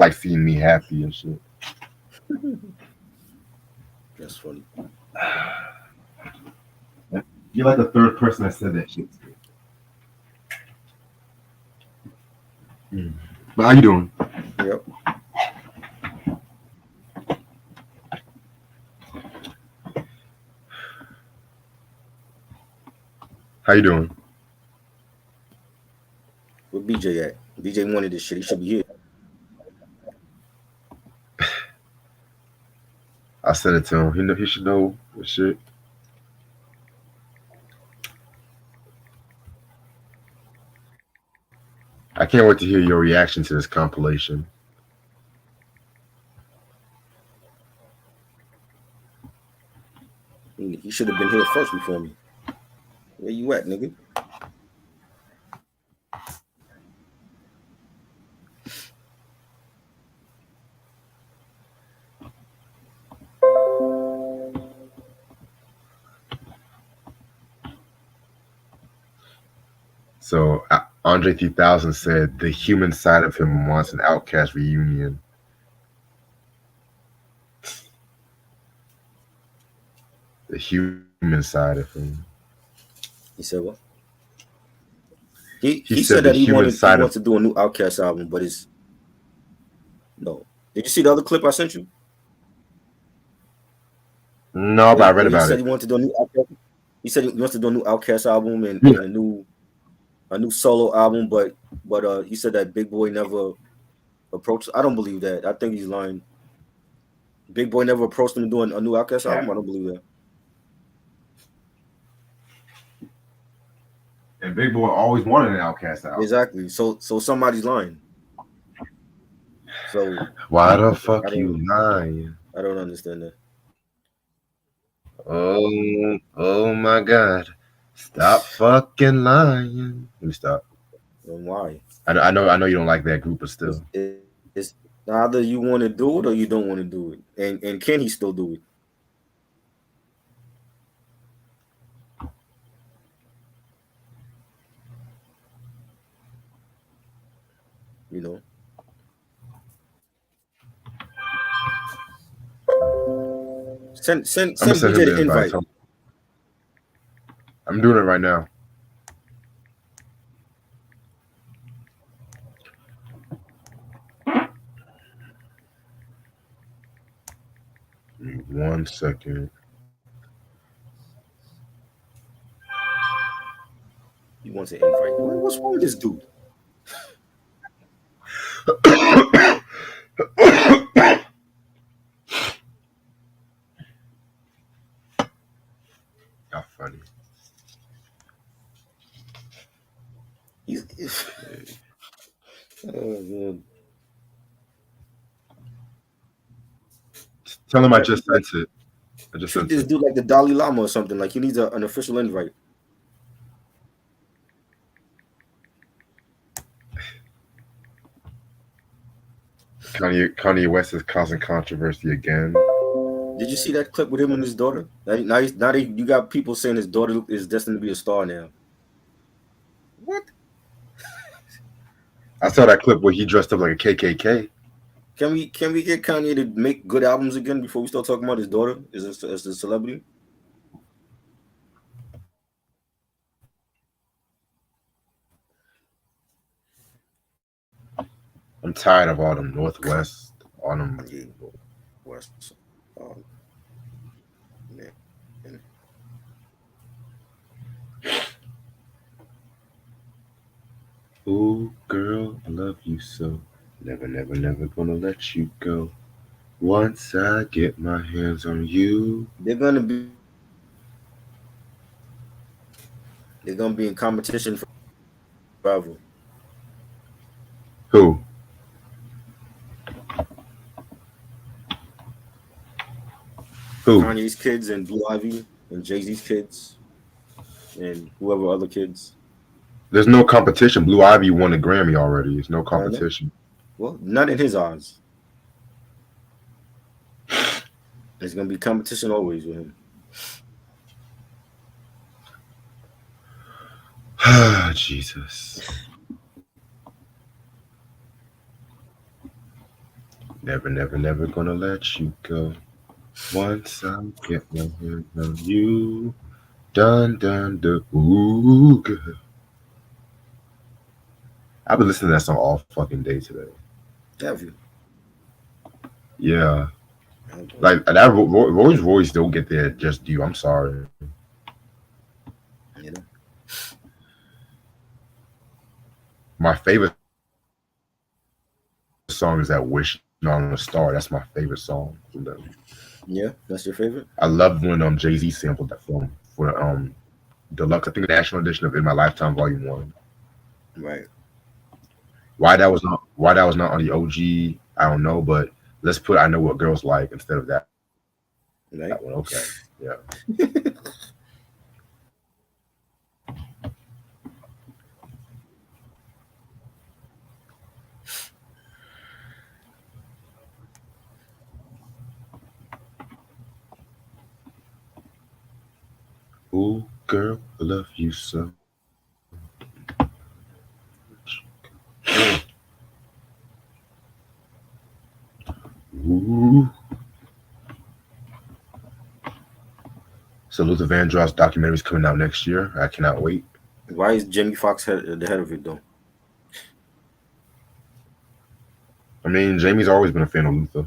like seeing me happy and shit. That's funny. You're like the third person that said that shit to me. But how you doing? Yep. How you doing? Where BJ at? BJ wanted this shit. He should be here. I said it to him. He should know the shit. I can't wait to hear your reaction to this compilation. He should have been here first before me. Where you at, nigga? So Andre 3000 said the human side of him wants an Outcast reunion. The human side of him. He said what? He said said the that he human side wants to do a new Outkast album, but it's no. Did you see the other clip I sent you? No, but I read He about said it. he wanted to do a new Outkast. He said he wants to do a new Outkast album and Yeah. a new solo album, but he said that Big Boy never approached. I don't believe that. I think he's lying. Big Boy never approached him to do a new Outkast album. I don't believe that. And Big Boy always wanted an Outcast album. Exactly. So somebody's lying. So why the fuck you lying? I don't understand that. Oh my God! Stop fucking lying. Let me stop. And why? I know you don't like that group, but still. It's either you want to do it or you don't want to do it. And can he still do it? You know. Send BJ the invite. I'm doing it right now. Give me 1 second. He wants an invite. What's wrong with this dude? How funny. Oh man. Tell him I just sent it. Treat this dude like the Dalai Lama or something. Like he needs an official invite. Kanye West is causing controversy again. Did you see that clip with him and his daughter? Now you got people saying his daughter is destined to be a star now. What? I saw that clip where he dressed up like a KKK. Can we get Kanye to make good albums again before we start talking about his daughter as a celebrity? I'm tired of all them Northwest, all them West. Man. Ooh, girl, I love you so. Never, never, never gonna let you go. Once I get my hands on you. They're gonna be in competition for rival. Who? Kanye's kids and Blue Ivy and Jay-Z's kids and whoever other kids. There's no competition. Blue Ivy won a Grammy already. There's no competition. Well, not in his eyes. There's gonna be competition always with him. Jesus. Never, never, never gonna let you go. Once I get my hands on you. Dun dun dun. Ooh, girl. I've been listening to that song all fucking day today. Have you? Yeah. Okay. Like that Roy's voice don't get there just you. I'm sorry. You know. My favorite song is that Wishing on a Star. That's my favorite song from them. Yeah, that's your I favorite. love when Jay-Z sampled that for deluxe. I think the national edition of In My Lifetime Volume 1. Right. Why that was not on the OG, I don't know, but let's put I Know What Girls Like instead of that one. Okay. Yeah. Right. Ooh, girl, I love you so. Ooh. So Luther Vandross documentary's coming out next year. I cannot wait. Why is Jamie Foxx the head of it though? I mean, Jamie's always been a fan of Luther.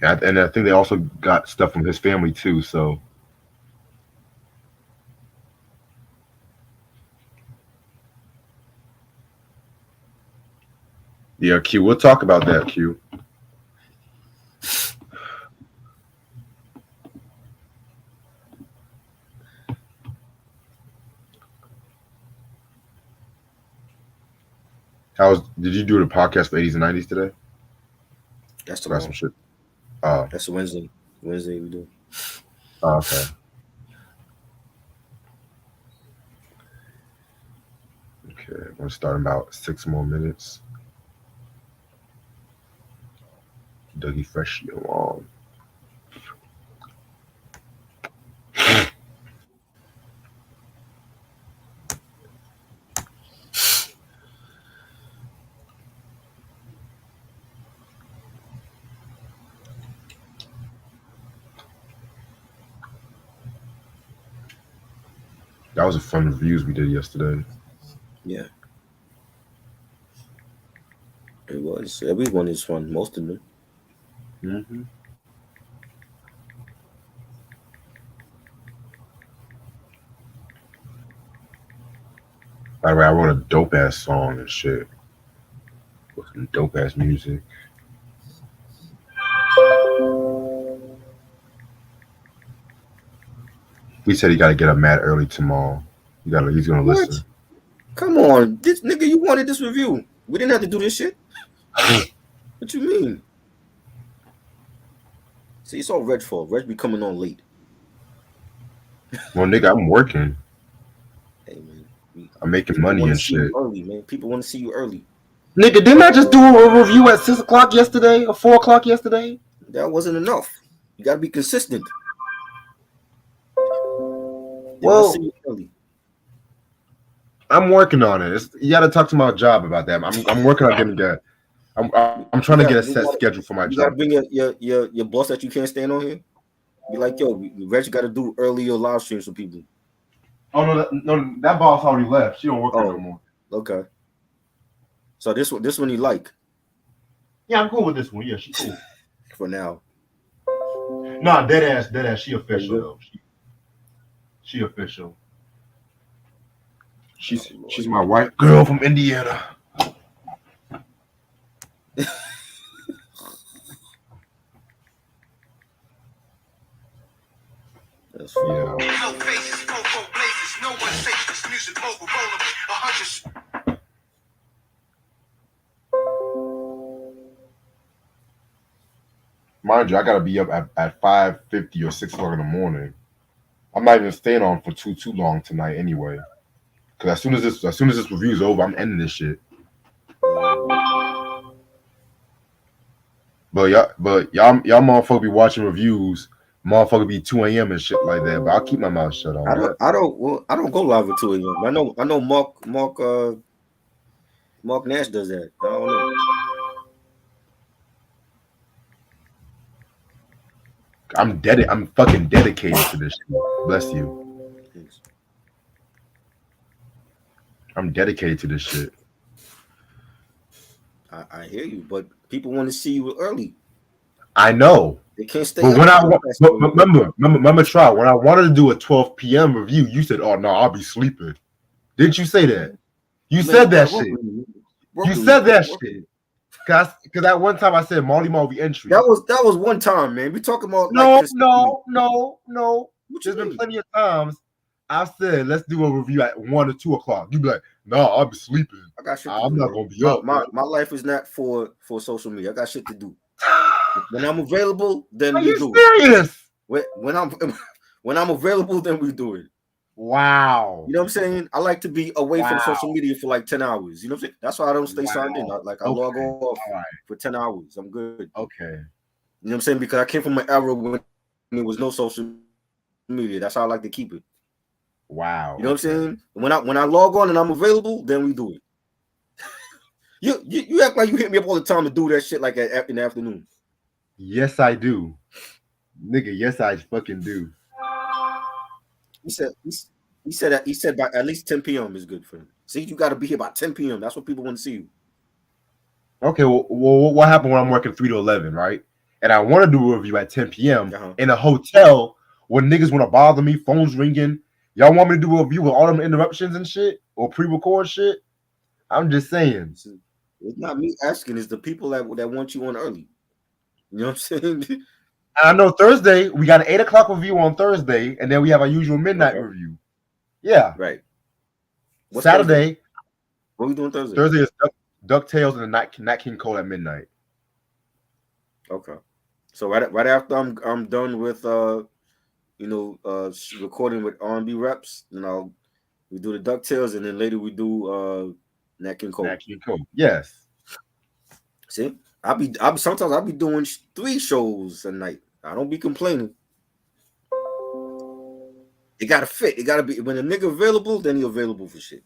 And I think they also got stuff from his family too. So yeah, Q. We'll talk about that, Q. Did you do the podcast for 80s and 90s today? That's Got some tomorrow. shit. Oh, That's Wednesday. Wednesday we do. okay. Okay. I'm gonna start in about 6 more minutes. Dougie Fresh, you on. That was a fun reviews we did yesterday. Yeah, it was. Everyone is fun. Most of them. Hmm. By the way, I wrote a dope ass song and shit with some dope ass music. He said he got to get up mad early tomorrow. He's gonna What? listen. Come on, this nigga. You wanted this review. We didn't have to do this shit. What you mean? See, it's all Reg fault. Reg be coming on late. Well, nigga, I'm working. Hey man, I'm making people money want to and see you shit. early, man. People want to see you early. Nigga, didn't I just do a review at 6 o'clock yesterday or 4 o'clock yesterday? That wasn't enough. You gotta be consistent. They want to see Well, you early. I'm working on it. You got to talk to my job about that. I'm working on getting that. I'm trying to You get a got set schedule for my you job. got to bring your boss that you can't stand on here. Be like, yo, Reg got to do earlier live streams for people. Oh no, no, that boss already left. She don't work here no Oh, more. okay. So this one you like Yeah, I'm cool with this one. Yeah, she cool. for now. Nah, dead ass. She Oh, you official good? though. She official. Oh She's Lord. my white girl from Indiana. That's funny. Yeah. Mind you, I gotta be up at 5:50 or 6 o'clock in the morning. I'm not even staying on for too long tonight anyway. Cause as soon as this review's over, I'm ending this shit. But y'all motherfuckers be watching reviews Motherfucker be 2 a.m. and shit like that. But I'll keep my mouth shut on that. I don't go live at 2 a.m. I know Mark Nash does that. I don't know. I'm fucking dedicated to this shit. Bless you. Thanks. I'm dedicated to this shit. I hear you, but people want to see you early. I know. They can't stay But up. when remember, try when I wanted to do a 12 p.m. review, you said, "Oh no, I'll be sleeping." Didn't you say that? You Man, said you that got work shit. with me. You said that shit. Cause that one time I said Marley Marl entry. That was one time, man. We talking about No. What There's you been mean? plenty of times I've said let's do a review at 1 or 2 o'clock. You be like, "No, I'll be sleeping. I got shit to I'm do, not bro. gonna be up." My life is not for social media. I got shit to do. When I'm available, then Are we you do serious? it. When I'm when I'm available, then we do it. Wow. You know what I'm saying? I like to be away from Wow. social media for like 10 hours. You know what I'm saying? That's why I don't stay signed in. I log Okay. off All right. for 10 hours. I'm good. Okay. You know what I'm saying? Because I came from an era when there was no social media. That's how I like to keep it. Wow. You know what I'm saying? When I log on and I'm available, then we do it. You act like you hit me up all the time to do that shit like in the afternoon. Yes, I do. Nigga, yes, I fucking do. He said by at least 10 p.m. is good for him. See, you got to be here by 10 p.m. That's what people want to see you. Okay, well, what happened when I'm working 3 to 11, right? And I want to do a review at 10 p.m. In a hotel where niggas want to bother me, phones ringing. Y'all want me to do a review with all them interruptions and shit or pre-record shit? I'm just saying. It's not me asking. It's the people that want you on early. You know what I'm saying? And I know Thursday we got an 8 o'clock review on Thursday, and then we have our usual midnight review. Yeah. Right. What's Saturday? Thursday? What are we doing Thursday? Thursday is DuckTales and the Nat King Cole at midnight. Okay. So right after I'm done with recording with R&B reps, we do the DuckTales, and then later we do Nat King Cole. Nat King Cole. Yes. See, sometimes I'll be doing 3 shows a night. I don't be complaining. It gotta fit. It gotta be when a nigga available, then he available for shit.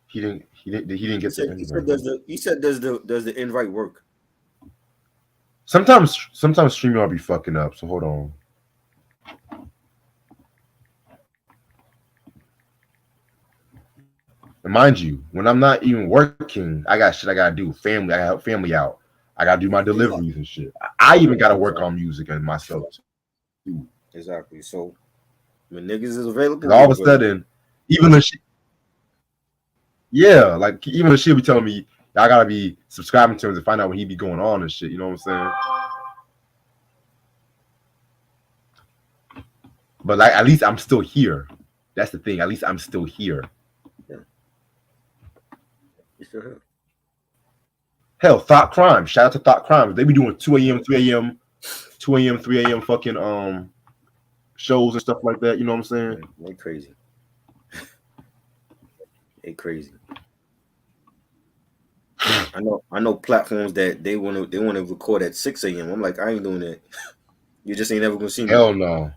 He didn't get the invite. He said does the invite work? Sometimes StreamYard be fucking up, so hold on. And mind you, when I'm not even working, I got shit I gotta do. I gotta help family out. I gotta do my deliveries and shit. I even gotta work on music and myself too. Exactly. So when niggas is available, all of a sudden, even the shit, yeah, like even the shit be telling me I gotta be subscribing to him to find out when he be going on and shit. You know what I'm saying? But like, at least I'm still here. That's the thing. At least I'm still here. Yeah. You still here? Hell, Thought Crime. Shout out to Thought Crime. They be doing 2 a.m., 3 a.m., 2 a.m., 3 a.m. fucking shows and stuff like that. You know what I'm saying? They crazy. They crazy. I know platforms that they want to record at 6 a.m. I'm like, I ain't doing that. You just ain't never gonna see me. Hell no.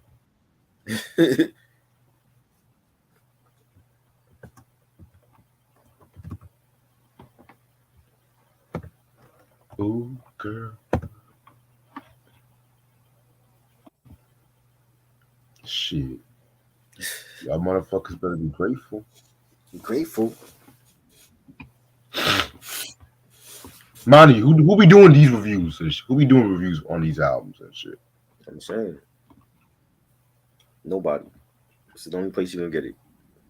Ooh, girl. Shit. Y'all motherfuckers better be grateful. Grateful. Monty, who be doing these reviews? Who be doing reviews on these albums and shit? I'm saying. Nobody. It's the only place you're gonna get it.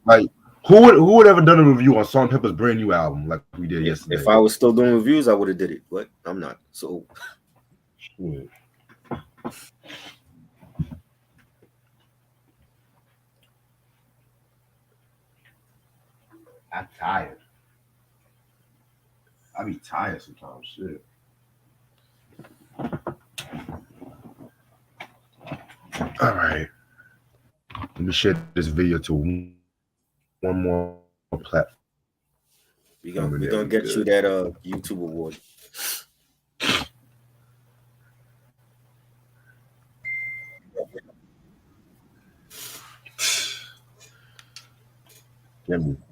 Like, who would ever done a review on Salt Pepper's brand new album like we did yesterday? If I was still doing reviews, I would have did it, but I'm not. So shit. I'm tired. I be tired sometimes. Shit. All right. Let me share this video to one more platform. We're gonna get you that YouTube award.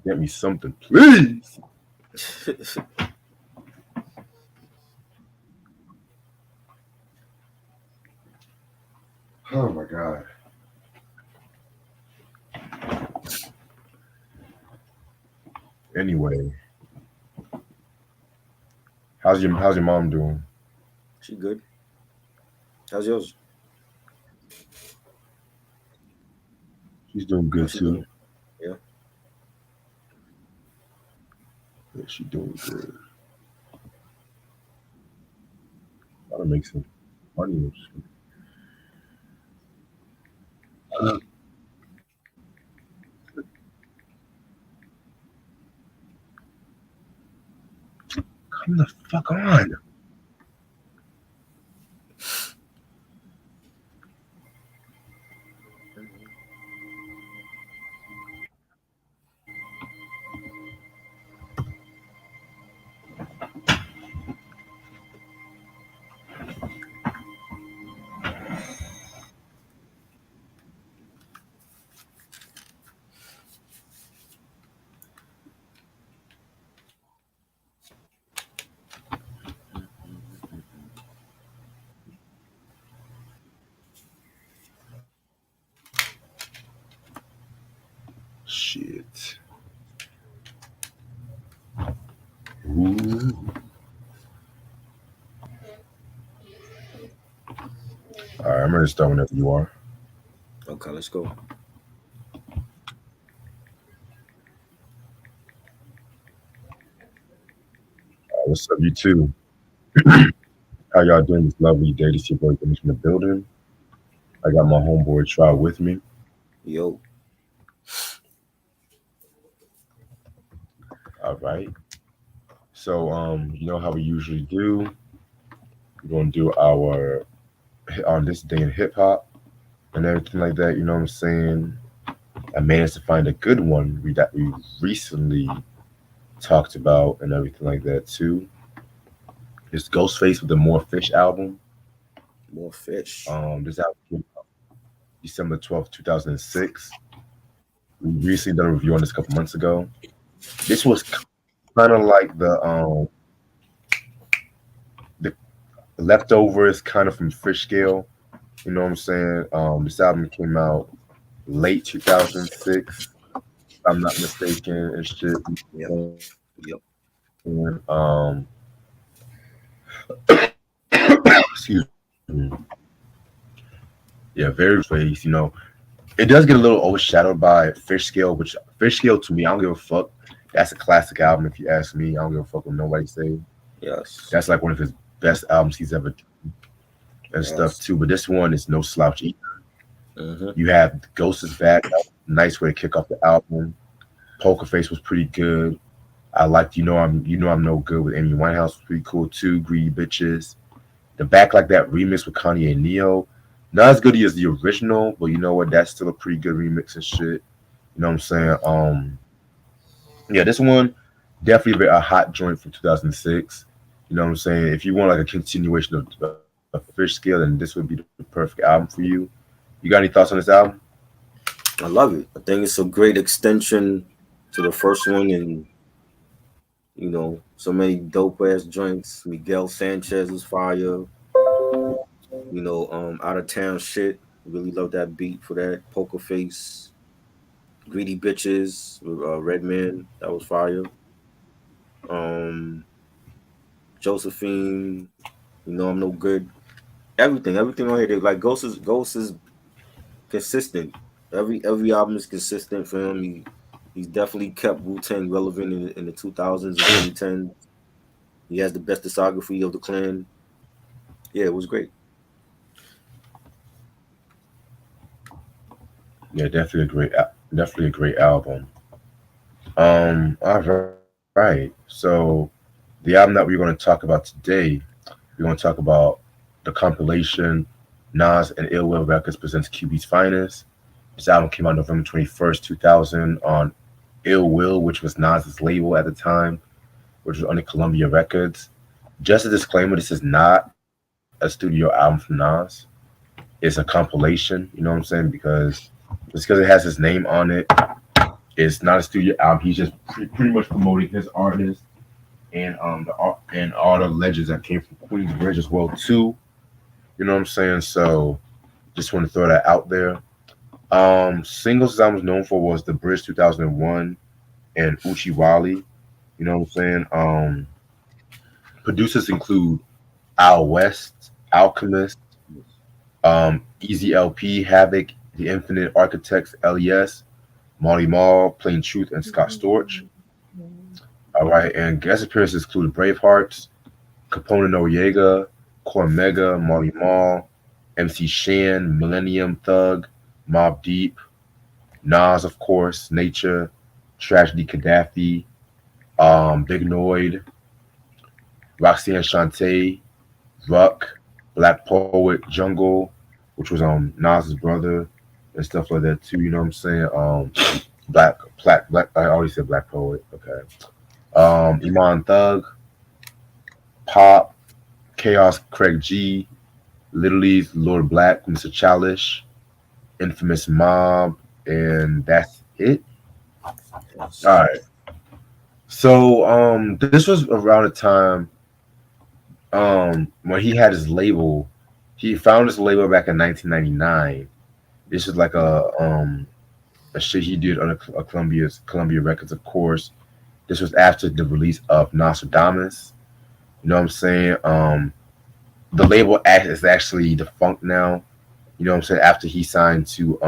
Get me something, please. Oh my god. Anyway, how's your mom doing? She good. How's yours? She's doing How's good she too. doing? Yeah. Yeah, she's doing good. Gotta make some money and shit. Uh, Come the fuck on. Shit. Ooh. All right, I'm ready to start whenever you are. Okay, let's go. What's up, you two? How y'all doing this lovely day? This your boy Dennis from the building. I got my homeboy Try with me. Yo. All right. So you know how we usually do. We're gonna do our on this day in hip hop and everything like that. You know what I'm saying? I managed to find a good one that we recently talked about and everything like that too. It's Ghostface with the More Fish album. More fish. This album came out December 12th, 2006. We recently done a review on this a couple months ago. This was kind of like the leftovers kind of from Fish Scale. You know what I'm saying? This album came out late 2006, if I'm not mistaken, and shit. Yep. Yep. And, excuse me. Yeah, very face. You know, it does get a little overshadowed by Fish Scale, which Fish Scale to me, I don't give a fuck. That's a classic album if you ask me. I don't give a fuck what nobody say. Yes. That's like one of his best albums he's ever done and stuff Yes. too. But this one is no slouch either. Mm-hmm. You have Ghost is Back, nice way to kick off the album. Poker Face was pretty good. I liked I'm no good with Amy Winehouse was pretty cool too. Greedy Bitches. The Back Like That remix with Kanye and Neo. Not as good as the original, but you know what? That's still a pretty good remix and shit. You know what I'm saying? Yeah, this one definitely a hot joint from 2006. You know what I'm saying? If you want like a continuation of Fish Scale, then this would be the perfect album for you. You got any thoughts on this album? I love it. I think it's a great extension to the first one, and so many dope ass joints. Miguel Sanchez was fire. Out of town shit. Really love that beat for that. Poker Face, Greedy Bitches with Redman. That was fire. Um, Josephine. I'm no good. Everything on here. Like Ghost is consistent. Every album is consistent for him. He's definitely kept Wu-Tang relevant in the 2000s and 2010s. He has the best discography of the clan. Yeah, it was great. Yeah, definitely a great album. All right. So the album that we're going to talk about today, we're going to talk about the compilation Nas and Ill Will Records presents QB's Finest. This album came out November 21st, 2000 on Ill Will, which was Nas's label at the time, which was under Columbia Records. Just a disclaimer, this is not a studio album from Nas. It's a compilation, you know what I'm saying? Because it has his name on it, It's not a studio album. He's just pretty much promoting his artist and all the legends that came from Queensbridge as well too. You know what I'm saying? So just want to throw that out there. Singles I was known for was The Bridge 2001 and Uchiwali. You know what I'm saying? Producers include Al West, Alchemist, Easy LP, Havoc, The Infinite Architects, LES, Molly Mall, Plain Truth, and Scott Storch. All right, and guest appearances include Bravehearts, Capone Noriega, Cormega, Molly Mall, MC Shan, Millennium Thug, Mobb Deep, Nas, of course, Nature, Tragedy Gaddafi, Big Noid, Roxanne Shante, Ruck, Black Poet, Jungle, which was Nas's brother and stuff like that too. You know what I'm saying? Black. I always said Black Poet. Okay. Iman Thug, Pop, Chaos, Craig G, Little Lee's Lord Black, Mr. Childish, Infamous Mob, and that's it. Yes. All right. So this was around the time when he had his label. He found his label back in 1999. This is like a shit he did on a Columbia Records, of course. This was after the release of Nostradamus. You know what I'm saying? The label is actually defunct now. You know what I'm saying? After he signed to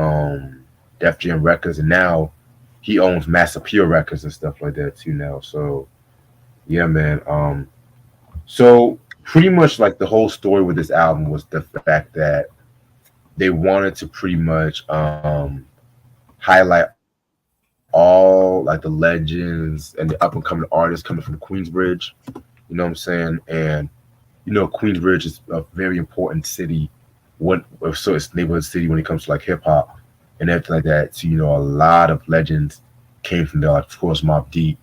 Def Jam Records, and now he owns Mass Appeal Records and stuff like that too now. So yeah, man. So pretty much like the whole story with this album was the fact that they wanted to pretty much highlight all like the legends and the up and coming artists coming from Queensbridge. You know what I'm saying? And you know, Queensbridge is a very important city. So it's neighborhood city when it comes to like hip hop and everything like that. So you know, a lot of legends came from there. Like of course, Mobb Deep,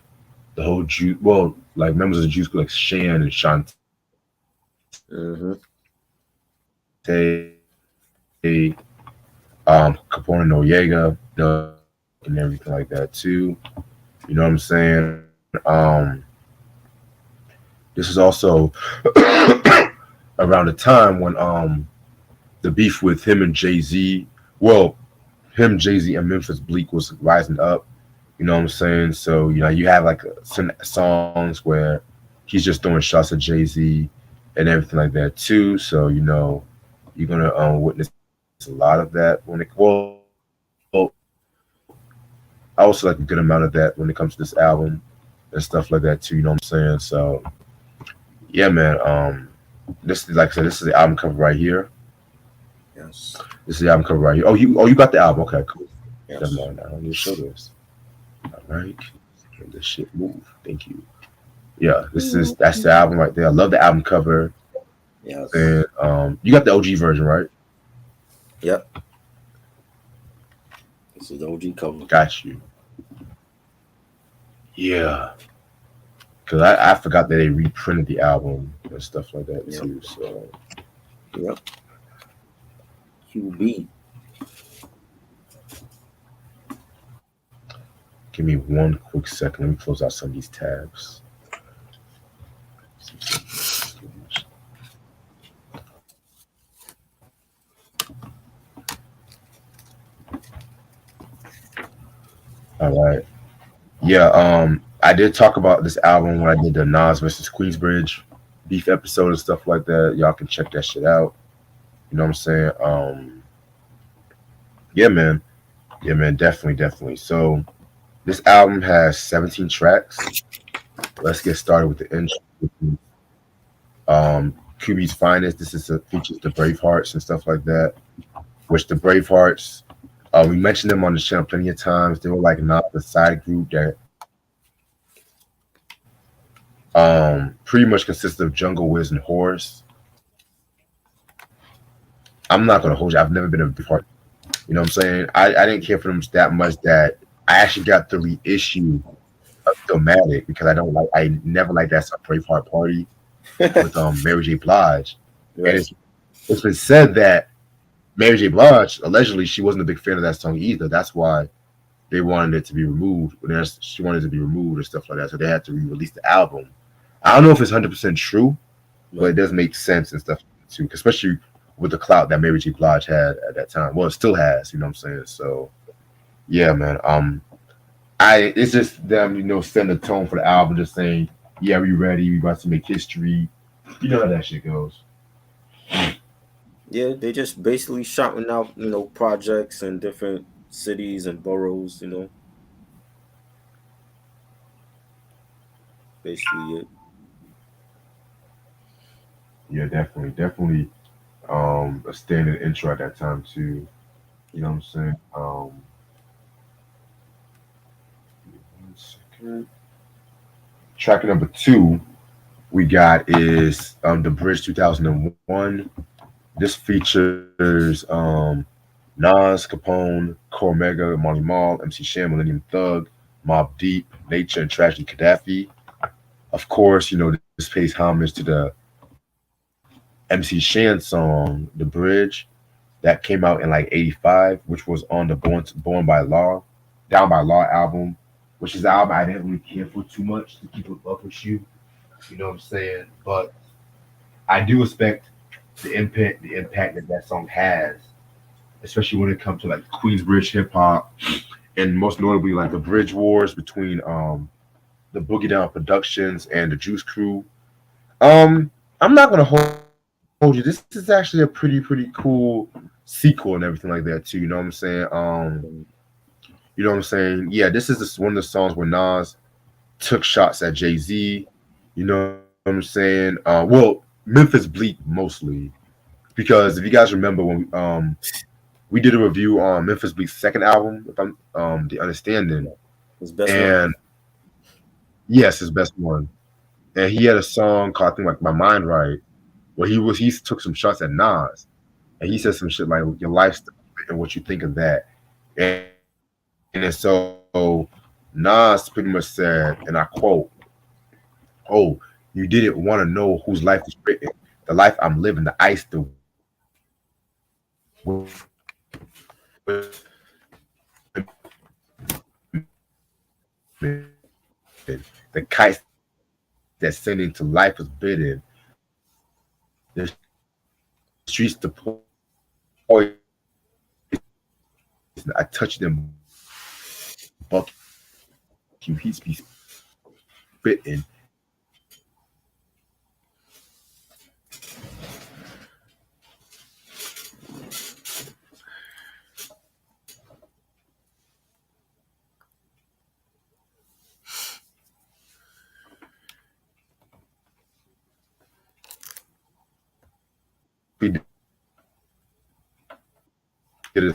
the whole Juice. Well, like members of the Juice like Shan and Shantae, Mm-hmm. Capone Noriega, you know, and everything like that too. You know what I'm saying? This is also around the time when the beef with him and Jay-Z, well, him, Jay-Z, and Memphis Bleak was rising up. You know what I'm saying? So, you know, you have like some songs where he's just throwing shots at Jay-Z and everything like that too. So, you know, you're gonna witness a lot of that I also like a good amount of that when it comes to this album and stuff like that too. You know what I'm saying? So, yeah, man. This is like I said, this is the album cover right here. Yes. This is the album cover right here. You got the album. Okay, cool. Yes. Never mind. I don't need to show this. All right. Let this shit move. Thank you. Yeah, that's the album right there. I love the album cover. Yes. And you got the OG version, right? Yep. This is the OG cover. Got you. Yeah. Because I forgot that they reprinted the album and stuff like that too. So Yep. QB. give me one quick second. Let me close out some of these tabs. All right. Yeah, I did talk about this album when I did the Nas versus Queensbridge beef episode and stuff like that. Y'all can check that shit out. You know what I'm saying? Yeah, man. Yeah, man, definitely. So this album has 17 tracks. Let's get started with the intro. QB's Finest. This is features the Bravehearts and stuff like that. Which the Bravehearts, we mentioned them on the channel plenty of times. They were like not the side group that pretty much consisted of Jungle, Wiz, and Horace. I'm not gonna hold you. I've never been a Braveheart. You know what I'm saying? I didn't care for them that much that I actually got the reissue of Domatic because I never liked that song Braveheart Party with Mary J. Blige. Yes. And it's been said that Mary J. Blige, allegedly, she wasn't a big fan of that song either. That's why they wanted it to be removed. She wanted it to be removed and stuff like that, so they had to re-release the album. I don't know if it's 100% true, but Right. it does make sense and stuff too, especially with the clout that Mary J. Blige had at that time. Well, it still has. You know what I'm saying? So yeah, man. It's just them, setting the tone for the album, just saying, yeah, we ready, we about to make history. You know how that shit goes. Yeah, they just basically shouting out, projects in different cities and boroughs. Basically it. Yeah, definitely. A standard intro at that time too. You know what I'm saying? 1 second. Track number two we got is the Bridge 2001. This features Nas, Capone, Cormega, Marley Marl, MC Sham, Millennium Thug, Mob Deep, Nature, and Tragedy Gaddafi. Of course, this pays homage to the MC Shan song, The Bridge, that came out in like '85, which was on the Born by Law, Down by Law album, which is an album I didn't really care for too much to keep it up with you. You know what I'm saying? But I do respect the impact that song has, especially when it comes to like Queensbridge hip hop, and most notably like the Bridge Wars between the Boogie Down Productions and the Juice Crew. I'm not gonna hold you. This is actually a pretty cool sequel and everything like that too. You know what I'm saying? You know what I'm saying? Yeah, this is one of the songs where Nas took shots at Jay-Z. You know what I'm saying? Well, Memphis Bleak mostly, because if you guys remember when we did a review on Memphis Bleak's second album, if I'm The Understanding, His best one. and yes, his best one. And he had a song called I think like My Mind Right, where he took some shots at Nas, and he said some shit like your lifestyle and what you think of that. And then so Nas pretty much said, and I quote, "Oh, you didn't want to know whose life was written, the life I'm living, the ice, the wind, the kites that send into life was bidden, the streets the poison. I touch them, buck you heats be spitting. We did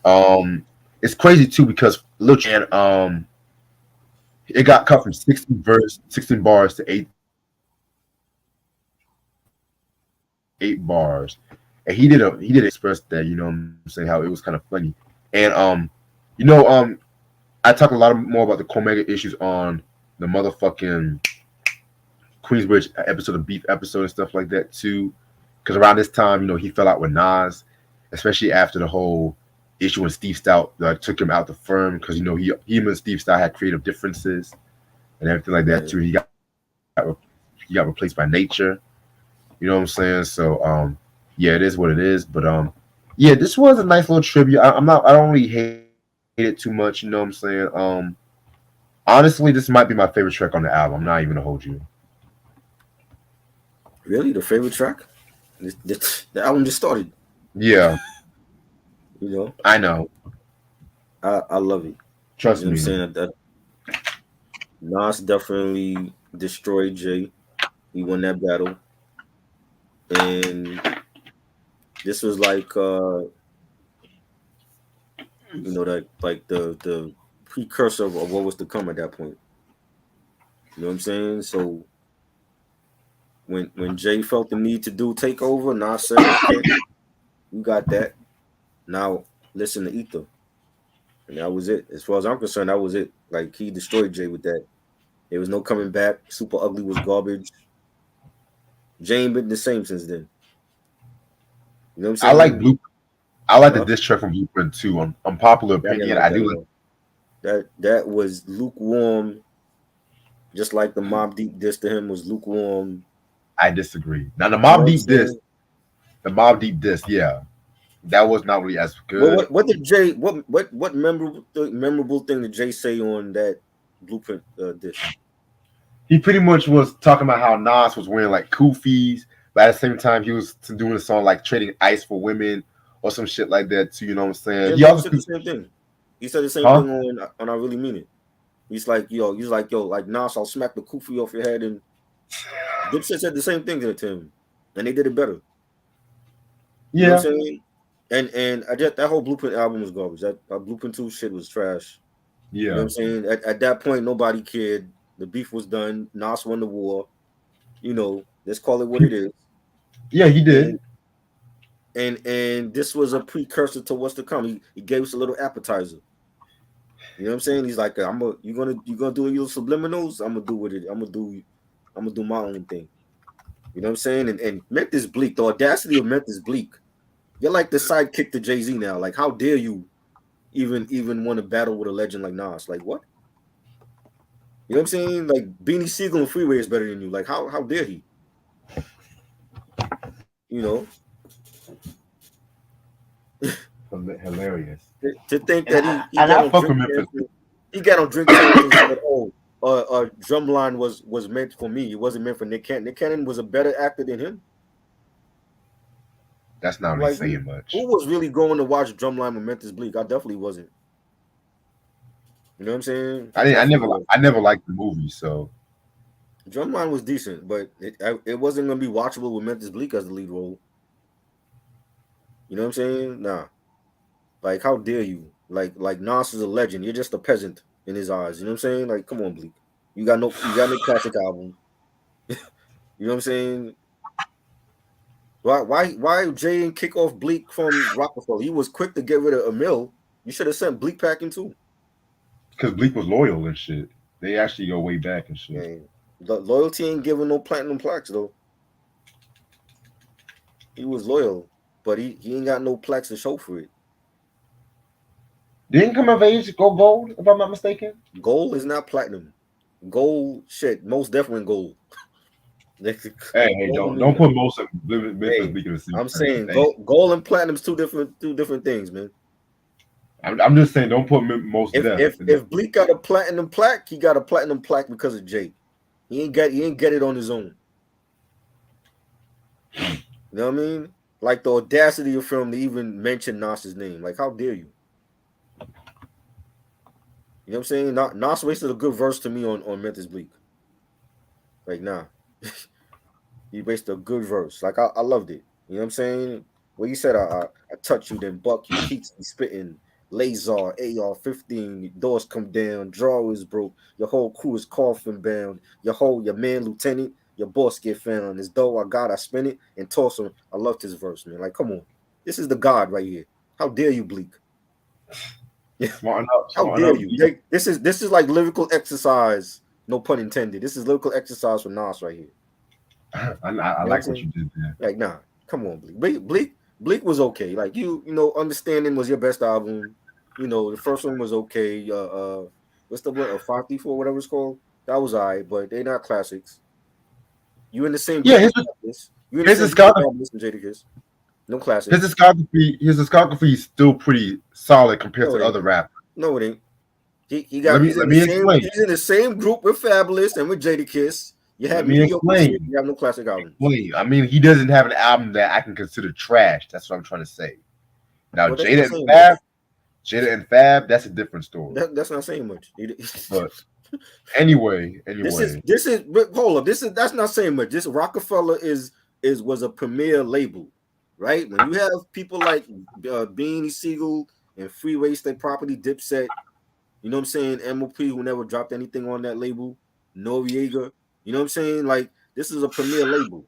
a it's crazy too because Lil Jan it got cut from 16 bars to eight bars, and he did express that, I'm saying, how it was kind of funny. And you know I talk a lot more about the Comega issues on the motherfucking Queensbridge episode of Beef episode and stuff like that too, because around this time, he fell out with Nas, especially after the whole issue when Steve Stout took him out the firm, because he and Steve Stout had creative differences and everything like that Right. too. He got replaced by Nature. You know what I'm saying? So yeah, it is what it is. But yeah, this was a nice little tribute. I don't really hate it too much. You know what I'm saying? Honestly, this might be my favorite track on the album. I'm not even gonna hold you. Really? The favorite track? The album just started. Yeah, You know, I know. I love it. Trust You know what I'm me. saying? That Nas definitely destroyed Jay. He won that battle, and this was like that like the precursor of what was to come at that point. You know what I'm saying? So when Jay felt the need to do takeover, Nas said, "Okay, you got that. Now listen to Ether." And that was it. As far as I'm concerned, that was it. Like he destroyed Jay with that. There was no coming back. Super Ugly was garbage. Jay ain't been the same since then. You know what I'm I like saying? Blue. I like the diss track from Blueprint too. Unpopular I didn't opinion, like I that do at like. all. That was lukewarm, just like the Mob Deep diss to him was lukewarm. I disagree. Now You know what I'm saying? The Mob Deep diss, yeah, that was not really as But good. what did Jay what memorable thing did Jay say on that Blueprint diss? He pretty much was talking about how Nas was wearing like kufis, but at the same time he was doing a song like trading ice for women or some shit like that too. You know what I'm saying? Jay He Love also, said the same thing. He said the same huh? thing on I Really Mean It. He's like, yo, like Nas, I'll smack the kufi off your head, and Dipset said the same thing to him, and they did it better. You know what Yeah, I'm saying? And I just that whole Blueprint album was garbage. That Blueprint 2 shit was trash. You know what yeah. I'm saying? At that point, nobody cared. The beef was done. Nas won the war. You know, let's call it what it is. Yeah, he did. And and this was a precursor to what's to come. He gave us a little appetizer. You know what I'm saying? He's like, you're gonna do your subliminals. I'm gonna do what it. I'm gonna do my own thing. You know what I'm saying? And Memphis Bleak, the audacity of Memphis Bleak. You're like the sidekick to Jay-Z now. Like, how dare you even want to battle with a legend like Nas? Like, what? You know what I'm saying? Like Beanie Siegel and Freeway is better than you. Like, how dare he? You know, Hilarious. to think And that he got I on fuck with drink Memphis. champs. He got on drink champs and said, "Oh, Drumline was meant for me. It wasn't meant for Nick Cannon. Nick Cannon was a better actor than him. That's not really Like, saying much. who was really going to watch Drumline with Memphis Bleak? I definitely wasn't. You know what I'm saying? Definitely was. I never liked the movie, so Drumline was decent, but it wasn't gonna be watchable with Memphis Bleak as the lead role. You know what I'm saying? Nah. Like, how dare you? Like Nas is a legend. You're just a peasant in his eyes. You know what I'm saying? Like, come on, Bleak. You got no classic album. You know what I'm saying? Why Jay didn't kick off Bleak from Rockefeller? He was quick to get rid of Emil. You should have sent Bleak packing too. because Bleak was loyal and shit. They actually go way back and shit. Man, the loyalty ain't giving no platinum plaques though. He was loyal, but he ain't got no plaques to show for it. Didn't come of age go gold, if I'm not mistaken. Gold is not platinum. Gold, shit, most definitely gold. Hey, Gold don't mean, put most of Memphis hey, Bleak in the same I'm sentence. saying Hey, gold and platinum is two different things, man. I'm just saying, don't put most If death. if if Bleak got a platinum plaque, he got a platinum plaque because of Jay. He ain't get it on his own. You know what I mean? Like the audacity of film to even mention Nas's name. Like, how dare you? You know what I'm saying? Nas wasted a good verse to me on Memphis Bleak. Like, nah. He wasted a good verse. Like, I loved it. You know what I'm saying? Well, you said I touch you, then buck you, keeps me spitting. Laser, AR-15, doors come down, drawer is broke, your whole crew is coffin bound, your man lieutenant, your boss get found. As though I spin it and toss him. I loved his verse, man. Like, come on. This is the God right here. How dare you, Bleak? Smarten up, How smarten dare up. you? This is like lyrical exercise, no pun intended. This is lyrical exercise for Nas right here. I You know what I'm like what saying? you did there. Like, nah, come on, Bleak was okay. Like you know, Understanding was your best album. You know, the first one was okay. What's the one? 534, whatever it's called. That was alright, but they're not classics. You in the same Yeah, group with Fabulous. You in the his same group with discography, Fabulous and Jadakiss. No classics. his discography is still pretty solid compared No, to it ain't. other rappers. No, it ain't. He's Let me explain. in the same group with Fabulous and with Jadakiss. You have Let me mediocre shit. explain. You have no classic albums. Explain. I mean, he doesn't have an album that I can consider trash. That's what I'm trying to say. Now, But that's not saying much. Jada and Fab, that's a different story. That's not saying much. But anyway, This is but hold up. That's not saying much. This Rockefeller was a premier label, right? When you have people like Beanie Siegel and Freeway State Property, Dipset, you know what I'm saying? MOP who never dropped anything on that label, Noriega, you know what I'm saying? Like this is a premier label.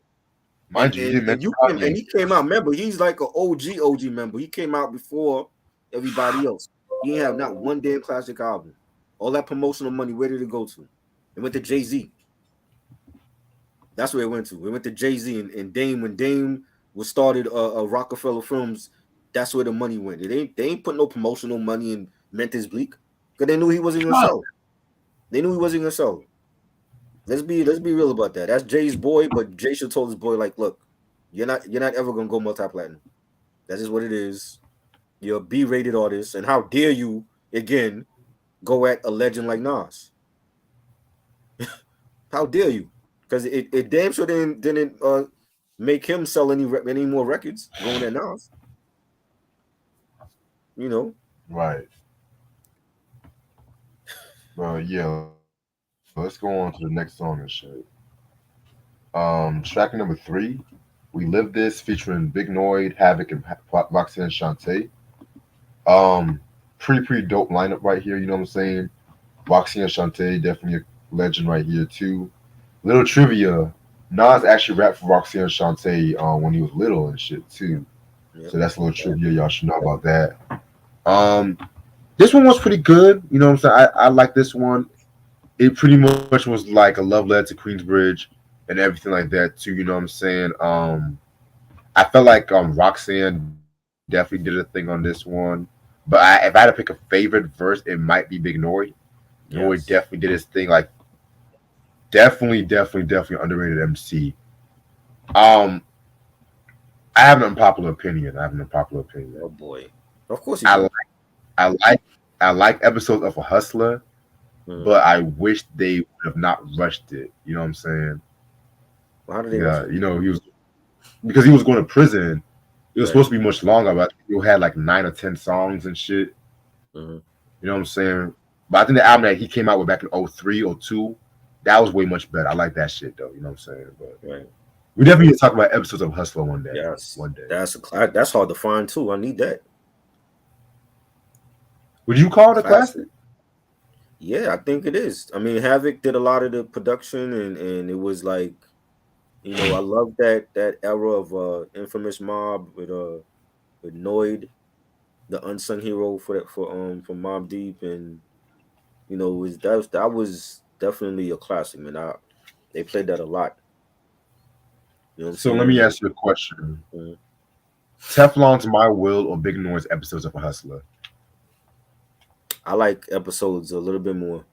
mind you, you didn't mention And Kanye. he came out. Remember, he's like an OG member. He came out before everybody else. He didn't have not one damn classic album. All that promotional money, where did it go to? It went to Jay-Z. That's where it went to. It went to Jay-Z and Dame. When Dame was started Rockefeller Films, that's where the money went. They ain't put no promotional money in Memphis Bleak because they knew he wasn't gonna sell. They knew he wasn't gonna sell. Let's be real about that. That's Jay's boy, but Jay should told his boy like, look, you're not ever gonna go multi-platinum. That's just what it is. You're a B-rated artist, and how dare you again go at a legend like Nas? How dare you? Because it damn sure didn't make him sell any more records going at Nas. You know, Right. Well, yeah. Let's go on to the next song and shit. Track number 3, "We Live This," featuring Big Noid, Havoc, and Roxanne Shante. Um, pretty dope lineup right here. You know what I'm saying? Roxanne Shante, definitely a legend right here too. Little trivia: Nas actually rapped for Roxanne Shante when he was little and shit too. yep. So that's a little trivia y'all should know about that. Um, this one was pretty good. You know what I'm saying? I like this one. It pretty much was like a love letter to Queensbridge and everything like that too. You know what I'm saying? I felt like Roxanne definitely did a thing on this one. But if I had to pick a favorite verse, it might be Big Noid. Noid Yes. definitely did his thing. Like definitely underrated MC. Um, I have an unpopular opinion. Oh boy. Of course you I do. like I like I like episodes of A Hustler, Mhm. but I wish they would have not rushed it. You know what I'm saying? Well, how did they rush Yeah, it? you know, he was because he was going to prison. It was Right. supposed to be much longer, but you had like 9 or 10 songs and shit. Mm-hmm. You know what I'm saying? But I think the album that he came out with back in 03 or 02, that was way much better. I like that shit though. You know what I'm saying? But Right. we definitely need to talk about episodes of Hustler one day. Yes. One day. That's hard to find too. I need that. Would you call it a Classic. classic? Yeah, I think it is. I mean, Havoc did a lot of the production, and it was like, I love that era of Infamous Mob with Noid, the unsung hero for Mob Deep, and that was definitely a classic, man. They played that a lot. You know what I'm So let me saying? ask you a question. Mhm. Teflon's My Will or Big Noise episodes of a Hustler? I like episodes a little bit more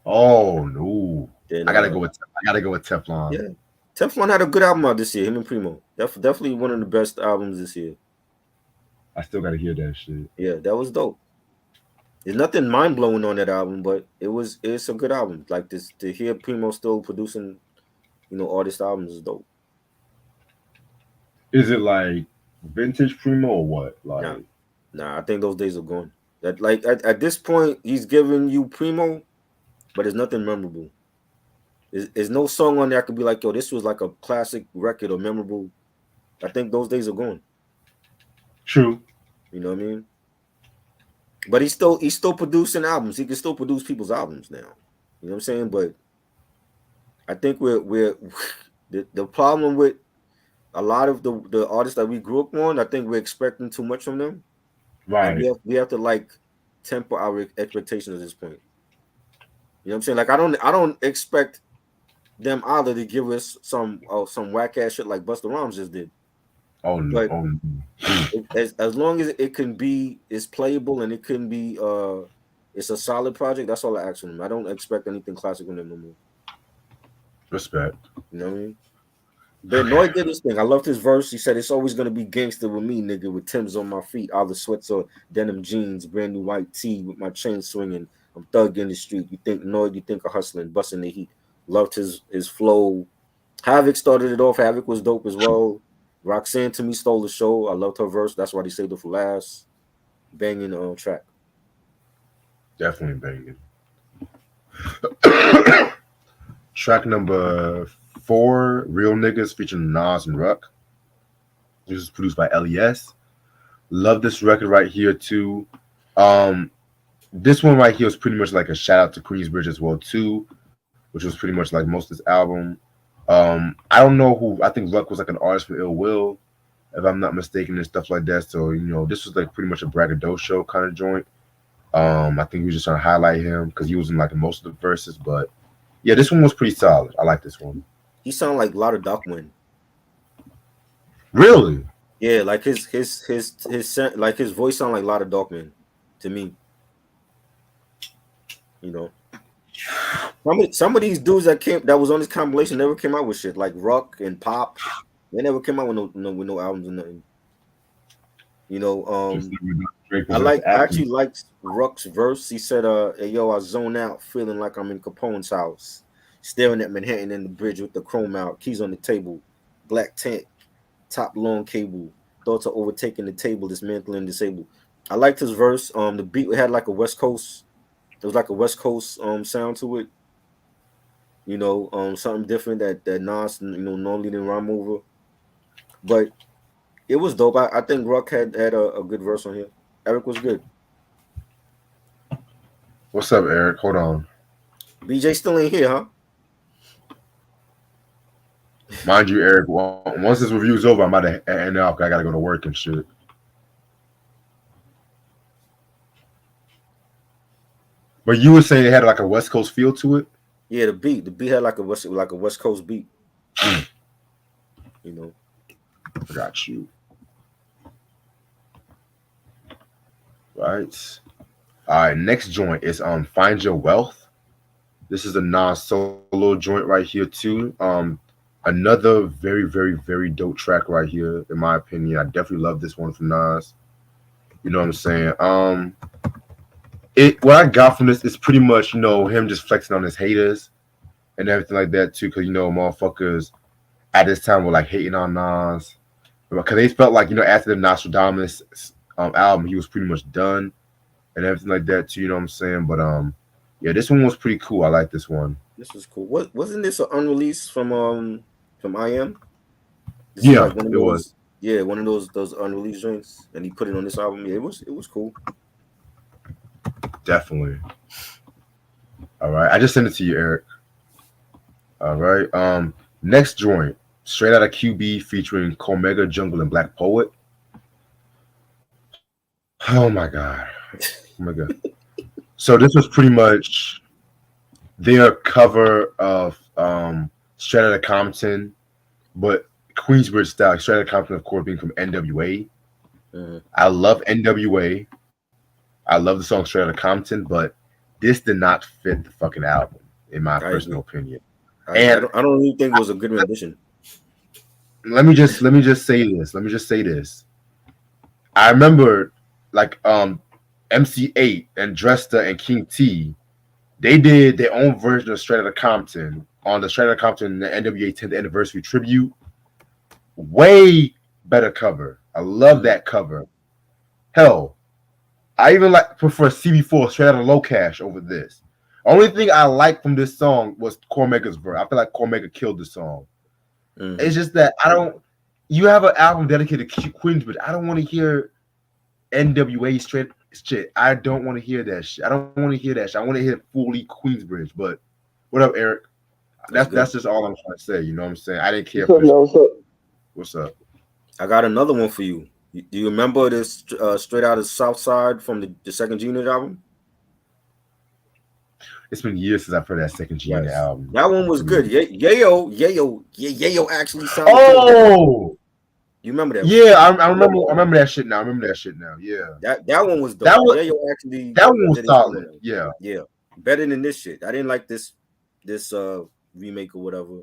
Oh no. than I gotta go with Teflon. yeah. Teflon had a good album out this year. Him and Primo, definitely one of the best albums this year. I still gotta hear that shit. Yeah, that was dope. There's nothing mind blowing on that album, but it's a good album. Like this to hear Primo still producing, artist albums is dope. Is it like vintage Primo or what? Nah, Like nah, I think those days are gone. That like at this point, he's giving you Primo, but there's nothing memorable. There's no song on there I could be like, yo, this was like a classic record or memorable. I think those days are gone. true. You know what I mean? But he's still producing albums. He can still produce people's albums now. You know what I'm saying? But I think we're the problem with a lot of the artists that we grew up on. I think we're expecting too much from them, and we Right. have to like temper our expectations at this point. You know what I'm saying? Like I don't expect them either to give us some whack ass shit like Busta Rhymes just did. Oh no. But Oh no. as long as it's playable and it can be it's a solid project. That's all I ask from them. I don't expect anything classic from them no more. Respect. You know what I mean? But Noy did his thing. I loved his verse. He said, "It's always gonna be gangster with me, nigga, with Timbs on my feet, all the sweats or denim jeans, brand new white tee with my chain swinging. I'm thug in the street. You think Noy? You think of hustling, busting the heat. Loved his flow. Havoc started it off. Havoc was dope as well. Roxanne to me stole the show. I loved her verse. That's why they saved it for last. Banging track. Definitely banging. Track number 4, Real Niggas featuring Nas and Ruck. This is produced by LES. Love this record right here too. This one right here was pretty much like a shout out to Queensbridge as well too, which was pretty much like most of this album. I don't know who. I think Ruck was like an artist for Ill Will, if I'm not mistaken, and stuff like that. So this was like pretty much a braggadocio kind of joint. I think we were just trying to highlight him because he was in like most of the verses. But yeah, this one was pretty solid. I like this one. He sounded like a lot of Doc Wynn. Really? Yeah, like like his voice sound like a lot of Darkman to me. You know, some of these dudes that was on this compilation never came out with shit like Ruck and Pop. They never came out with no albums or nothing. You know, Just Drake was just I acting. actually liked Ruck's verse. He said, hey, yo, I zone out, feeling like I'm in Capone's house, staring at Manhattan and the bridge with the chrome out, keys on the table, black tent, top long cable, thoughts are overtaking the table, dismantling disabled. I liked his verse. The beat had like a West Coast, there was like a West Coast sound to it. You know, something different that Nas, normally didn't rhyme over. But it was dope. I think Ruck had a good verse on here. Eric was good. What's up, Eric? Hold on. BJ still ain't here, huh? Mind you, Eric, once this review's over, I'm about to end up. I gotta go to work and shit. But you were saying it had like a West Coast feel to it? Yeah, the beat had like a West Coast beat. You know. I got you. Right. All right, next joint is Find Your Wealth. This is a Nas solo joint right here too. Another very, very, very dope track right here, in my opinion. I definitely love this one from Nas. You know what I'm saying? What I got from this is pretty much, him just flexing on his haters and everything like that too, because motherfuckers at this time were like hating on Nas. Because they felt like, after the Nostradamus album, he was pretty much done and everything like that too, you know what I'm saying? But yeah, this one was pretty cool. I like this one. This was cool. Wasn't this an unreleased from IM? This is Yeah, like one of it was. those, yeah, one of those unreleased joints, and he put it on this album. Yeah, it was cool. Definitely. All right. I just sent it to you, Eric. All right. Next joint, Straight Outta QB featuring Comega, Jungle, and Black Poet. Oh my god. Oh my god. So this was pretty much their cover of Straight Outta Compton, but Queensbridge style. Straight Outta Compton, of course, being from NWA. I love NWA. I love the song Straight Outta Compton, but this did not fit the fucking album, in my personal opinion. I don't even think it was a good rendition. Let me just say this. I remember like MC8 and Dresta and King T, they did their own version of Straight Outta Compton on the Straight Outta Compton NWA 10th anniversary tribute. Way better cover. I love that cover. Hell, I even prefer CB4 Straight Outta Low Cash over this. Only thing I like from this song was Cormega's verse. I feel like Cormega killed the song. It's just that you have an album dedicated to Queensbridge. I don't want to hear NWA straight shit. I don't want to hear that shit. I don't want to hear that shit. I want to hear fully Queensbridge. But what up, Eric? That's just all I'm trying to say. You know what I'm saying? I didn't care for this. What's up? I got another one for you. Do you remember this Straight Outta South Side from the second G-Unit album? It's been years since I've heard that second G-Unit album. That one was good. Yayo actually sounded good. You remember that? Yeah, I remember that shit now. Yeah. That one was dope. That one was solid. Yeah. Yeah. Better than this shit. I didn't like this remake or whatever.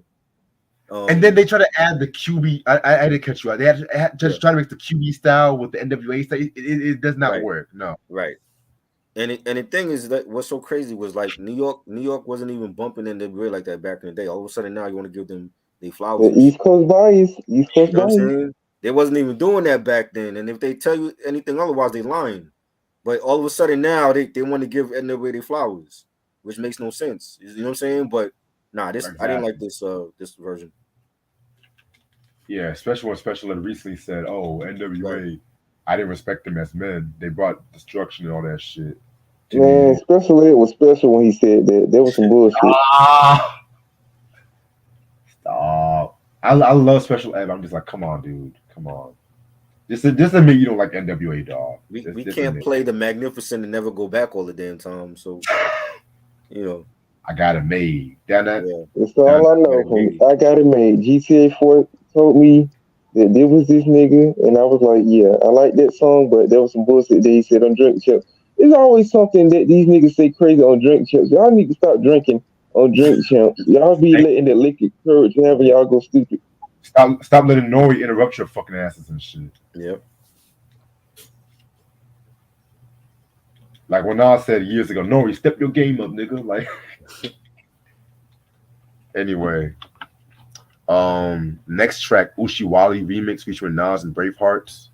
And then they try to add the QB. I didn't catch you out. They had just try to make the QB style with the NWA style. It does not work. No. Right. And the thing is that what's so crazy was like New York wasn't even bumping NWA like that back in the day. All of a sudden now you want to give them the flowers. The East Coast bias. East Coast bias. They wasn't even doing that back then. And if they tell you anything otherwise, they lying. But all of a sudden now they want to give NWA their flowers, which makes no sense. You know what I'm saying? But nah, exactly. I didn't like this version. Yeah, especially when Special Ed recently said, "Oh, NWA, I didn't respect them as men. They brought destruction and all that shit." Man, Special Ed was special when he said that. There was some bullshit. Stop. I love Special Ed. I'm just like, come on, dude. Come on. Just admit you don't like NWA, dog. We can't play the Magnificent and never go back all the damn time. So, I got it made. That's all I know. I got it made. GTA 4 told me that there was this nigga, and I was like, yeah, I like that song, but there was some bullshit that he said on Drink Champs. There's always something that these niggas say crazy on Drink Champs. Y'all need to stop drinking on Drink Champs. Y'all be letting that liquid courage having y'all go stupid. Stop letting Nori interrupt your fucking asses and shit. Yep. Like when I said years ago, Nori, step your game up, nigga. Like anyway. Next track, Ushiwali remix featuring Nas and Bravehearts.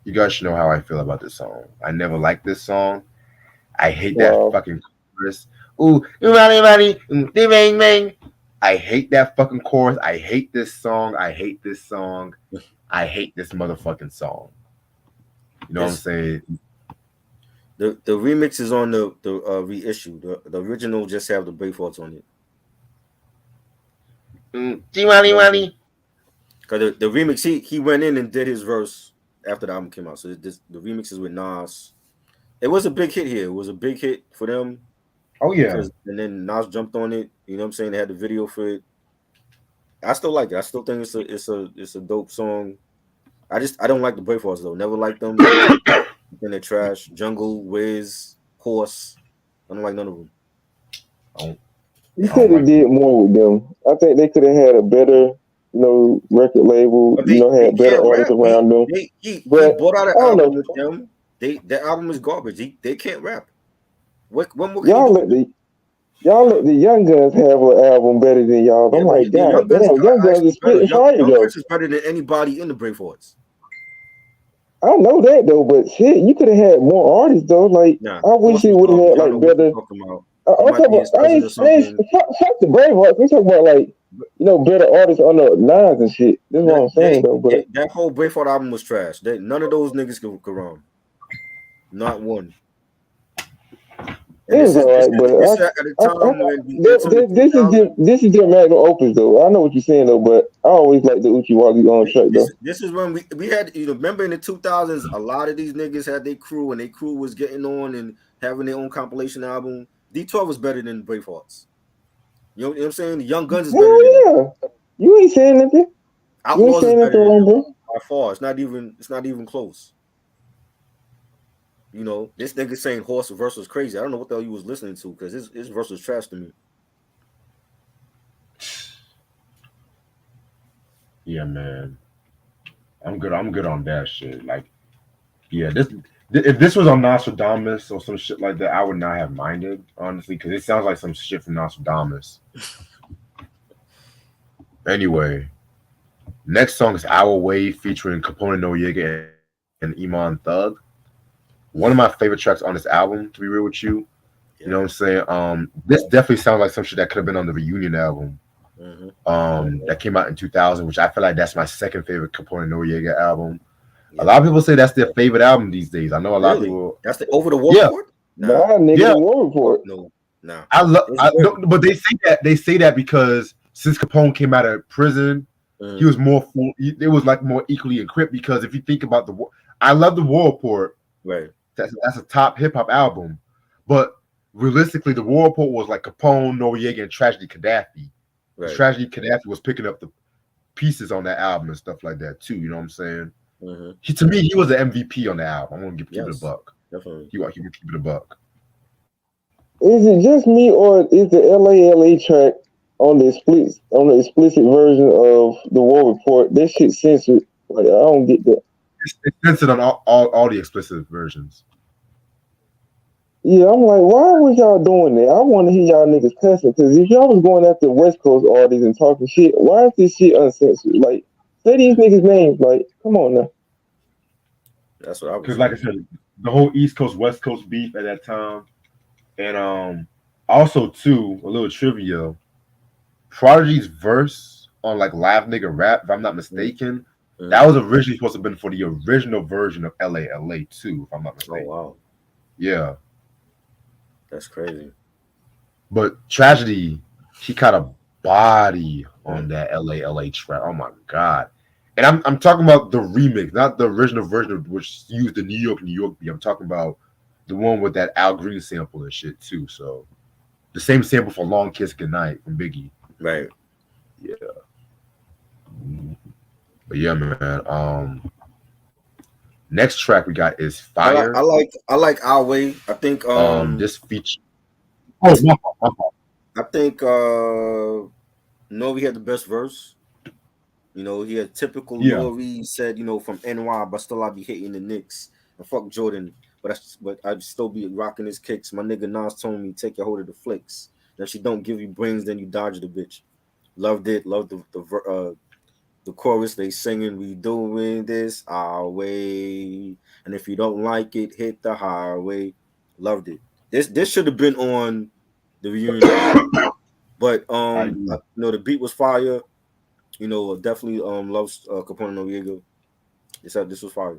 You guys should know how I feel about this song. I never liked this song. I hate that fucking chorus. Ooh, bang bang. I hate that fucking chorus. I hate this song. I hate this song. I hate this motherfucking song. You know what I'm saying? The remix is on the reissue. The original just have the Bravehearts on it. Because the remix, he went in and did his verse after the album came out. So the remix is with Nas. It was a big hit here. It was a big hit for them. Oh yeah. And then Nas jumped on it. You know what I'm saying? They had the video for it. I still like it. I still think it's a dope song. I don't like the Bravehearts though. Never liked them. Then they're trash. Jungle, Wiz, Horse. I don't like none of them. You could have did more with them. I think they could have had a better, record label. Had better artists around them. He brought out an album with them. That album is garbage. They can't rap. What more can y'all let the Young Guns have an album better than y'all. I'm like, God damn, Young Guns is spitting fire. Young Guns is better than anybody in the Bravehearts. I know that though, but shit, you could have had more artists though. Like, I wish it would have had like better. I'm talking about, fuck the Bravehearts. I'm talking about like, better artists on the lines and shit. That's what I'm saying though. But that whole Braveheart album was trash. None of those niggas could run. Not one. It was alright, but this is their magnum opus though. I know what you're saying though, but I always like the Uchiwali on track though. This is when we had, remember in the 2000s, a lot of these niggas had their crew, and their crew was getting on and having their own compilation album. D12 was better than Bravehearts. You know what I'm saying? The Young Guns is better than them. You ain't saying nothing. Outlaws is better than them by far. It's not even close. This nigga saying Horse verse was crazy. I don't know what the hell you was listening to, because his verse was trash to me. Yeah, man. I'm good on that shit. Like, yeah, if this was on Nostradamus or some shit like that, I would not have minded, honestly, because it sounds like some shit from Nostradamus. Anyway, next song is Our Way featuring Capone Noriega and Iman Thug. One of my favorite tracks on this album, to be real with you. You know what I'm saying? This definitely sounds like some shit that could have been on the Reunion album. That came out in 2000, which I feel like that's my second favorite Capone Noriega album. A lot of people say that's their favorite album these days. I know a lot of people. That's the Over the War Report? Nah, nigga, the War Report. No. But they say that because since Capone came out of prison, he was more full. It was like more equally equipped, because if you think about I love the War Report. Right. That's a top hip hop album, but realistically, the War Report was like Capone, Noriega, and Tragedy Gaddafi. Right. Tragedy Gaddafi was picking up the pieces on that album and stuff like that too. You know what I'm saying? To me, he was the MVP on the album. I'm gonna keep it a buck. Definitely. He would keep it a buck. Is it just me, or is the LA track on the explicit version of the War Report? That shit censored. Like, I don't get that. It's censored on all the explicit versions. Yeah, I'm like, why was y'all doing that? I want to hear y'all niggas cussing, because if y'all was going after West Coast artists and talking shit, why is this shit uncensored? Like, say these niggas' names. Like, come on now. That's what I was. Because, like I said, the whole East Coast West Coast beef at that time, and also too, a little trivia. Prodigy's verse on like Live Nigga Rap, if I'm not mistaken. That was originally supposed to have been for the original version of LA too, if I'm not mistaken. Oh wow. Yeah. That's crazy. But Tragedy, he caught a body on that LA track. Oh my God. And I'm talking about the remix, not the original version which used the New York beat. I'm talking about the one with that Al Green sample and shit too. So the same sample for Long Kiss Goodnight from Biggie. Right. Yeah. But yeah, man. Next track we got is Fire. I like Our Way. I think this feature. Oh, my fault. I think Nori had the best verse. You know, he had typical Nori. He said, you know, from NY, but still I be hating the Knicks and fuck Jordan. But I'd still be rocking his kicks. My nigga Nas told me take your hold of the flicks. And if she don't give you brains, then you dodge the bitch. Loved it. Loved the chorus. They singing, we doing this our way. And if you don't like it, hit the highway. Loved it. This should have been on the reunion. But you know, the beat was fire. You know, definitely loves Capone Noriega. This was fire.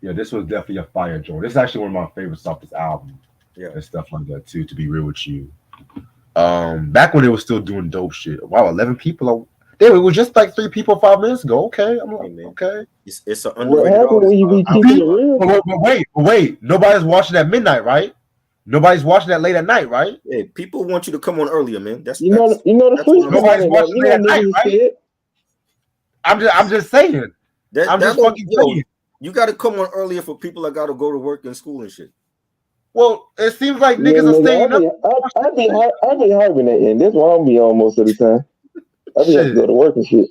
Yeah, this was definitely a fire joint. This is actually one of my favorites off this album. Yeah, and stuff like that too. To be real with you, back when they were still doing dope shit. Wow, 11 people. It was just like 3 people 5 minutes ago. Okay, I'm like, okay. It's an underrated artist. But wait. Nobody's watching at midnight, right? Nobody's watching that late at night, right? Yeah, people want you to come on earlier, man. That's the first nobody's watching late at night, right? I'm just saying. I'm just fucking saying. You got to come on earlier for people that got to go to work and school and shit. Well, it seems like niggas are staying up. I be hibernating. That's why I'm be on most of the time. I be have to go to work and shit.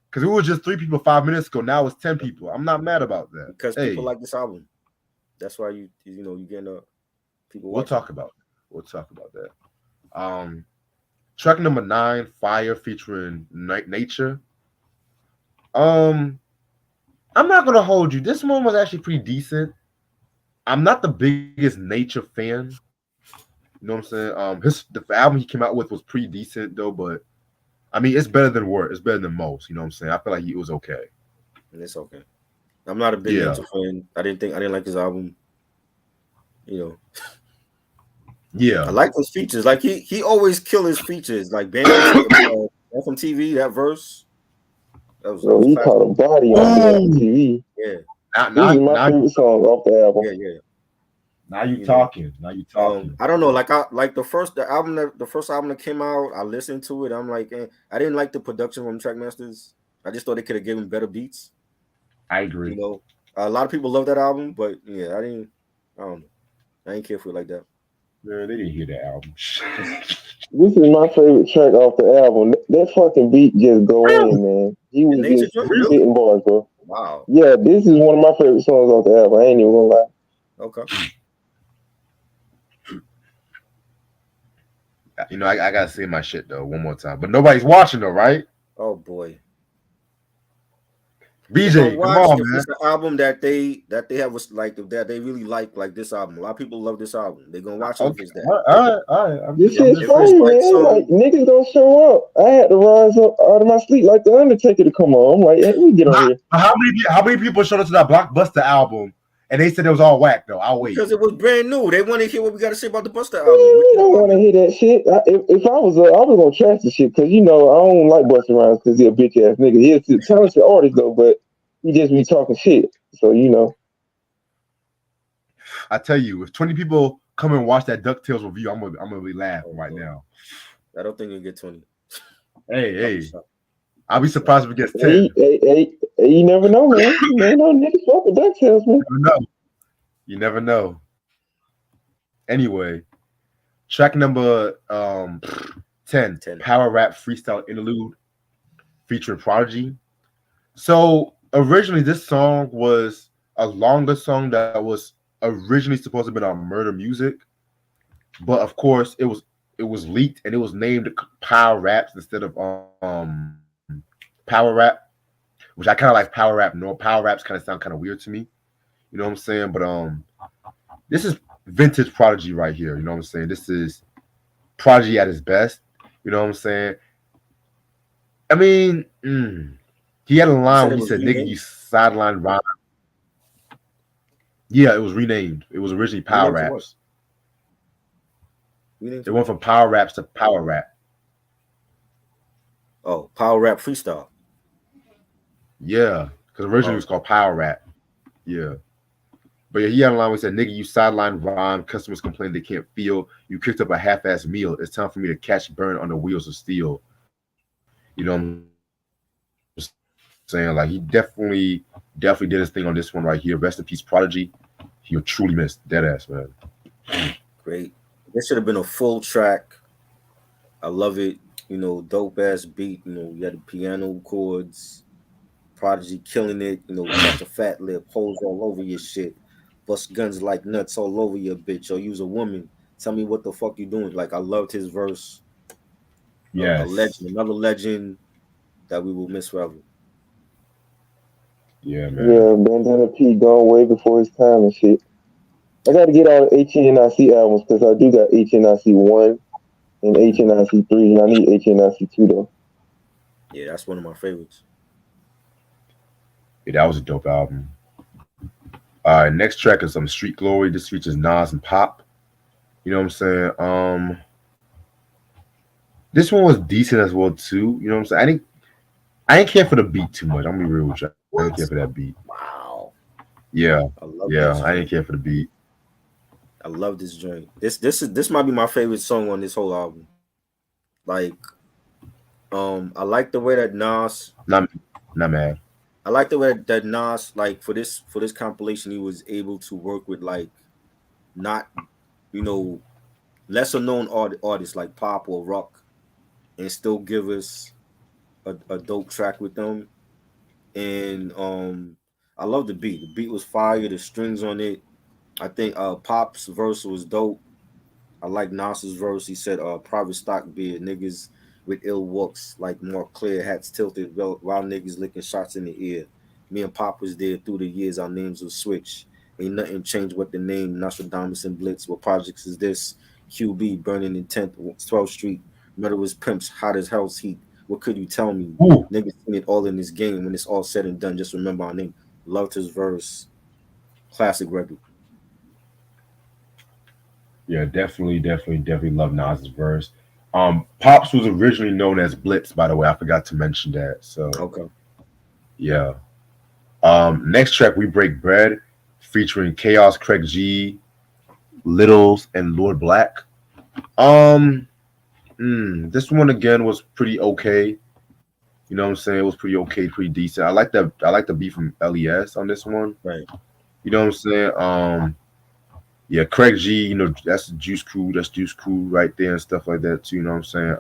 Because it was just 3 people 5 minutes ago. Now it's 10 people. I'm not mad about that. Because people like this album. That's why you getting up. People. We'll talk about that. Track number 9, Fire, featuring Nature. I'm not gonna hold you. This one was actually pretty decent. I'm not the biggest Nature fan. You know what I'm saying? The album he came out with was pretty decent though, but I mean it's better than Word. It's better than most. You know what I'm saying? I feel like it was okay. And it's okay. I'm not a big Nature fan. I didn't like his album. You know. Yeah. I like his features. Like he always kill his features. Like from TV, that verse. He caught a body on TV. Yeah. This is my favorite song off the album. Yeah. Now you talking. I don't know. The first album that came out, I listened to it. I'm like, I didn't like the production from Trackmasters. I just thought they could have given better beats. I agree. You know, a lot of people love that album, but yeah, I don't know. I didn't care for it like that. Man, they didn't hear that album. This is my favorite track off the album. That fucking beat just go in, man. He was just hitting bars, bro. Wow. Yeah, this is one of my favorite songs off the album. I ain't even gonna lie. Okay. You know, I gotta say my shit though one more time, but nobody's watching though, right? Oh boy. BJ, come on, man. It's an album that they have was like that they really like this album. A lot of people love this album. They're gonna watch it if it's that. All right. This shit's funny, man. Like niggas don't show up. I had to rise up out of my sleep like the Undertaker to come on. I'm like, hey, we get on here. How many people showed up to that Blockbuster album and they said it was all whack though? I'll wait. Because it was brand new. They want to hear what we got to say about the Buster album. We don't want to hear that shit. If I was gonna trash the shit because I don't like Busta Rhymes because he's a bitch ass nigga. He's a talented artist though, but he just be talking shit. So I tell you, if 20 people come and watch that DuckTales review, I'm gonna be laughing right now. I don't think you'll get 20. Hey. I'll be surprised if it gets 10. Hey, you never know, man. You never know, niggas fuck with DuckTales, man. You never know. Anyway, track number 10, Power Rap Freestyle Interlude featuring Prodigy. So originally this song was a longer song that was originally supposed to have been on Murder Music, but of course it was leaked and it was named Power Raps instead of Power Rap, which I kind of like Power Rap. No, Power Raps kind of sound kind of weird to me. You know what I'm saying? But this is vintage Prodigy right here. You know what I'm saying? This is Prodigy at his best. You know what I'm saying? I mean, he had a line where he said, "Nigga, you sideline rhyme." Yeah, it was renamed. It was originally Power Raps. It went from Power Raps to Power Rap. Oh, Power Rap Freestyle. Yeah, because originally it was called Power Rap. Yeah. But yeah, he had a line where he said, "Nigga, you sideline rhyme. Customers complain they can't feel. You cooked up a half-ass meal. It's time for me to catch burn on the wheels of steel." You know what I'm saying? Like he definitely did his thing on this one right here. Rest in peace, Prodigy. He'll truly miss dead ass, man. Great. This should have been a full track. I love it. Dope ass beat. You had the piano chords. Prodigy killing it. Catch a fat lip, holes all over your shit, bust guns like nuts all over your bitch. Or use a woman. Tell me what the fuck you doing. Like I loved his verse. A Yes. legend, another legend that we will miss forever. Yeah, man. Yeah, Bandana P gone way before his time and shit. I got to get all the HNIC albums because I do got HNIC 1 and HNIC 3, and I need HNIC 2 though. Yeah, that's one of my favorites. Yeah, that was a dope album. All right, next track is some Street Glory. This features Nas and Pop. You know what I'm saying? This one was decent as well too. You know what I'm saying? I didn't care for the beat too much. I'm gonna be real with you. I didn't care for that beat. Wow. Yeah, I love yeah. I didn't care for the beat. I love this joint. This might be my favorite song on this whole album. Like, I like the way that Nas. Not mad. I like the way that Nas, like for this compilation, he was able to work with like not, you know, lesser known artists like pop or rock, and still give us a dope track with them. And I love the beat. The beat was fire. The strings on it. I think Pop's verse was dope. I like Nas's verse. He said, private stock beer, niggas with ill looks, like more clear hats tilted while niggas licking shots in the ear. Me and Pop was there through the years, our names will switch. Ain't nothing changed with the name, Nostradamus and Blitz. What projects is this? QB, burning in 10th, 12th Street. Murderous pimps, hot as hell's heat. What could you tell me? Ooh. Niggas seen it all in this game. When it's all said and done, just remember our name. Loved his verse. Classic record. Yeah, definitely love Nas's verse. Pops was originally known as Blitz, by the way. I forgot to mention that. So Okay. yeah. Next track, We Break Bread, featuring Chaos, Craig G, Littles, and Lord Black. This one again was pretty okay. You know what I'm saying? It was pretty okay, pretty decent. I like the beat from LES on this one. Right. You know what I'm saying? Yeah, Craig G, that's Juice Crew, right there and stuff like that too, you know what I'm saying?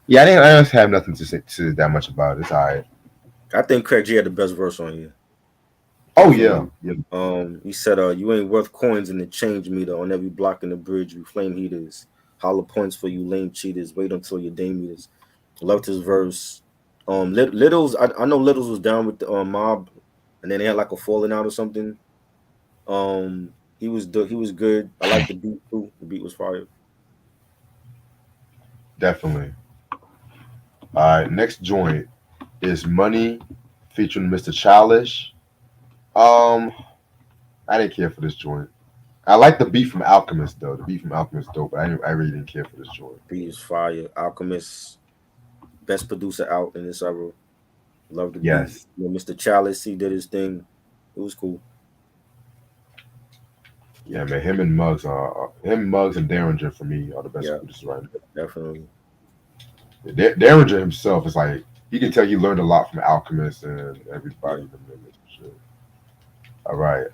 Yeah, I didn't have nothing to say that much about it. It's all right. I think Craig G had the best verse on here. Oh yeah. He said, you ain't worth coins in the change meter on every block in the bridge, we flame heaters. Holler points for you lame cheaters. Wait until your day meters. Loved his verse. Littles, I know Littles was down with the mob, and then they had like a falling out or something. He was good. I like the beat too. The beat was fire. Definitely. All right, next joint is Money featuring Mr. Childish. I didn't care for this joint. I like the beat from Alchemist though. The beat from Alchemist dope, but I really didn't care for this joint. Beat is fire. Alchemist, best producer out in this era. Love the beat. Mr. Chalice, he did his thing. It was cool. Yeah, man. Him, Muggs, and Derringer for me are the best producers right now. Definitely. Derringer himself is like you can tell he learned a lot from Alchemist and everybody. Yeah. All right.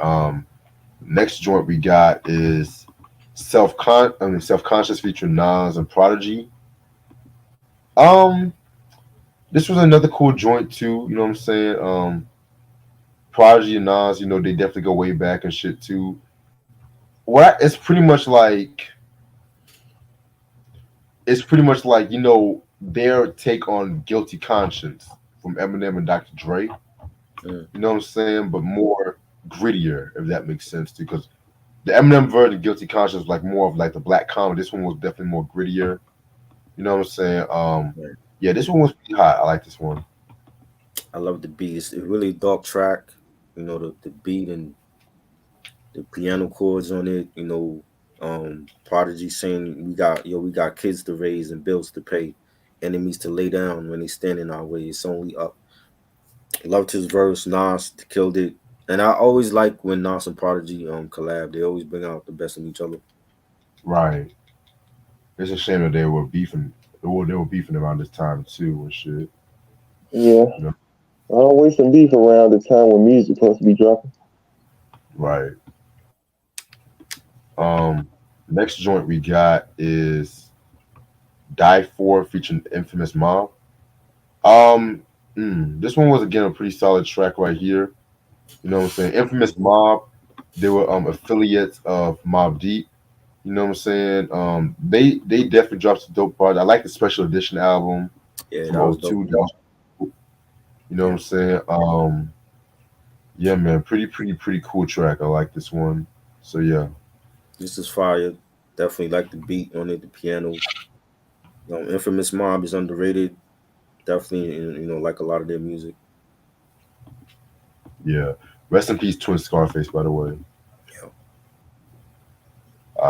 Next joint we got is Self-Conscious featuring Nas and Prodigy. This was another cool joint too. You know what I'm saying? Prodigy and Nas, they definitely go way back and shit too. It's pretty much like their take on Guilty Conscience from Eminem and Dr. Dre. You know what I'm saying? But more grittier, if that makes sense too. Because the Eminem version of Guilty Conscience was like more of like the black comedy. This one was definitely more grittier. You know what I'm saying? Yeah, this one was pretty hot. I like this one. I love the beat. It's a really dark track. The beat and the piano chords on it. Prodigy saying we got kids to raise and bills to pay, enemies to lay down when they stand in our way. It's only up. Loved his verse. Nas killed it, and I always like when Nas and Prodigy collab. They always bring out the best in each other. Right. It's a shame that they were beefing They were beefing around this time too and shit. Yeah. You know? Always some beef around the time when music supposed to be dropping. Right. Next joint we got is Die For featuring Infamous Mob. Um, this one was again a pretty solid track right here. You know what I'm saying? Infamous Mob, they were affiliates of Mob Deep. You know what I'm saying? They definitely dropped some dope parts. I like the special edition album Yeah, from that was dope. '02. That was, you know what I'm saying? Yeah, man, pretty cool track. I like this one. So yeah, This is fire. Definitely like the beat on it, the piano. Infamous Mob is underrated. Definitely, like a lot of their music. yeah. Rest in peace, Twin Scarface. By the way. Yeah.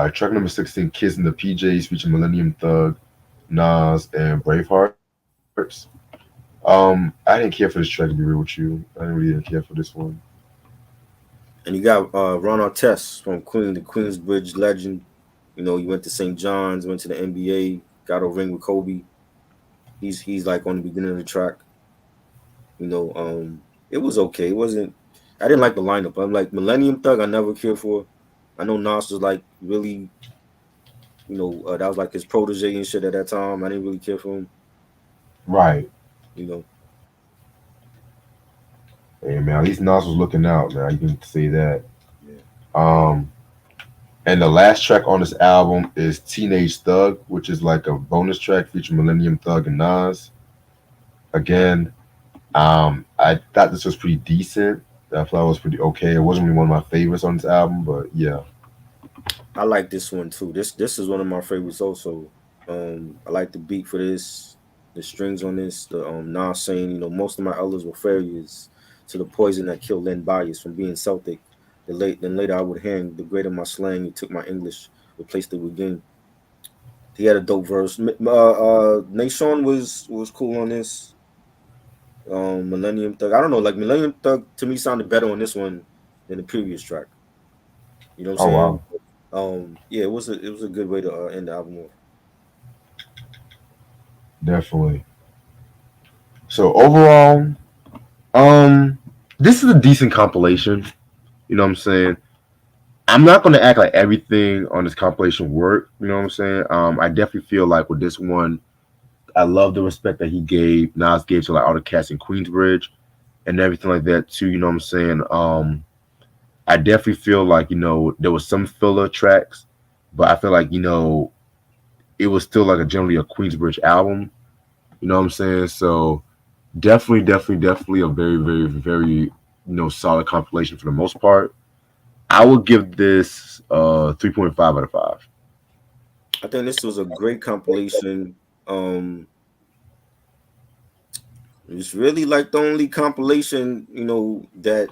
Track number 16, Kids in the PJs, featuring Millennium Thug, Nas, and Bravehearts. I didn't care for this track to be real with you. I really didn't care for this one. And you got Ron Artest from the Queensbridge legend. He went to St. John's, went to the NBA, got a ring with Kobe. He's like on the beginning of the track. It was okay. It wasn't. I didn't like the lineup. I'm like Millennium Thug. I never cared for. I know Nas was like really, that was like his protege and shit at that time. I didn't really care for him. Right. You know. Hey man, at least Nas was looking out, man. You can say that. Yeah. And the last track on this album is Teenage Thug, which is like a bonus track featuring Millennium Thug and Nas. Again, I thought this was pretty decent. I thought it was pretty okay. It wasn't really one of my favorites on this album, but yeah. I like this one too. This is one of my favorites also. I like the beat for this, the strings on this, the Nas saying, most of my elders were failures to the poison that killed Len Bias from being Celtic. Then later I would hang. The greater my slang, it took my English, replaced it with game. He had a dope verse. Nation was cool on this. Millennium Thug. I don't know, like Millennium Thug to me sounded better on this one than the previous track. You know what I'm Oh saying? wow. Yeah, it was a good way to end the album off. Definitely. So overall, this is a decent compilation. You know what I'm saying? I'm not gonna act like everything on this compilation worked. You know what I'm saying? I definitely feel like with this one, I love the respect that Nas gave to like all the cats in Queensbridge and everything like that too. You know what I'm saying? I definitely feel like there was some filler tracks, but I feel like it was still like generally a Queensbridge album. You know what I'm saying? So definitely a very solid compilation for the most part. I would give this 3.5 out of 5. I think this was a great compilation. It's really like the only compilation, that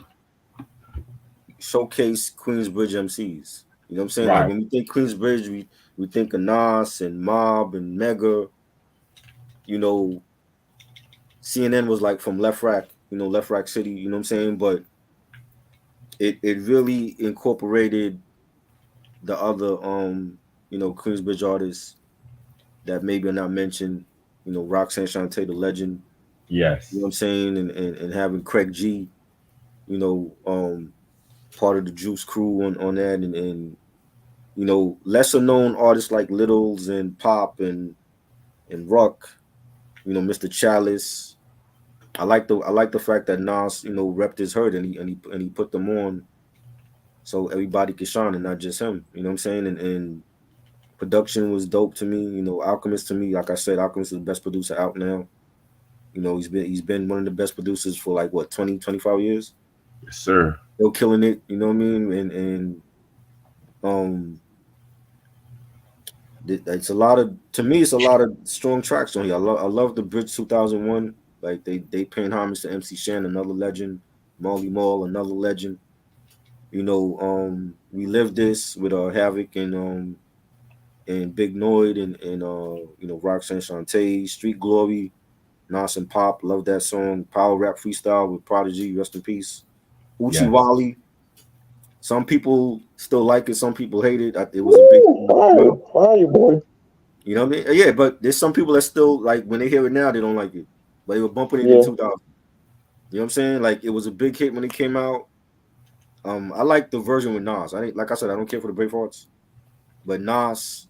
showcase Queensbridge MCs. You know what I'm saying? Like Right. when we think Queensbridge, we think of Nas and Mob and Mega. CNN was like from Left Rack, Left Rack City. You know what I'm saying? But it really incorporated the other Queensbridge artists that maybe are not mentioned. Roxanne Shante, the legend. Yes. You know what I'm saying? And having Craig G, you know, um, part of the Juice crew on that, and lesser known artists like Littles and Pop and Ruck, Mr. Chalice. I like the fact that Nas, repped his herd and he put them on so everybody could shine and not just him. You know what I'm saying? And production was dope to me. Alchemist to me, like I said, Alchemist is the best producer out now. He's been one of the best producers for like what 20-25 years. Yes, sir. Still killing it. You know what I mean? And um, it's a lot of to me. It's a lot of strong tracks on here. I love the Bridge 2001. Like they paying homage to MC Shan, another legend. Marley Marl, another legend. We lived this with Havoc and Big Noid and Roxanne Shante, Street Glory, Nas and Pop. Love that song. Power Rap Freestyle with Prodigy. Rest in peace. Uchi Yes. Wally. Some people still like it. Some people hate it. It was a big fire, boy. You know what I mean? Yeah, but there's some people that still like when they hear it now, they don't like it. But they were bumping it in 2000. You know what I'm saying? Like it was a big hit when it came out. I like the version with Nas. Like I said, I don't care for the Bravehearts, but Nas,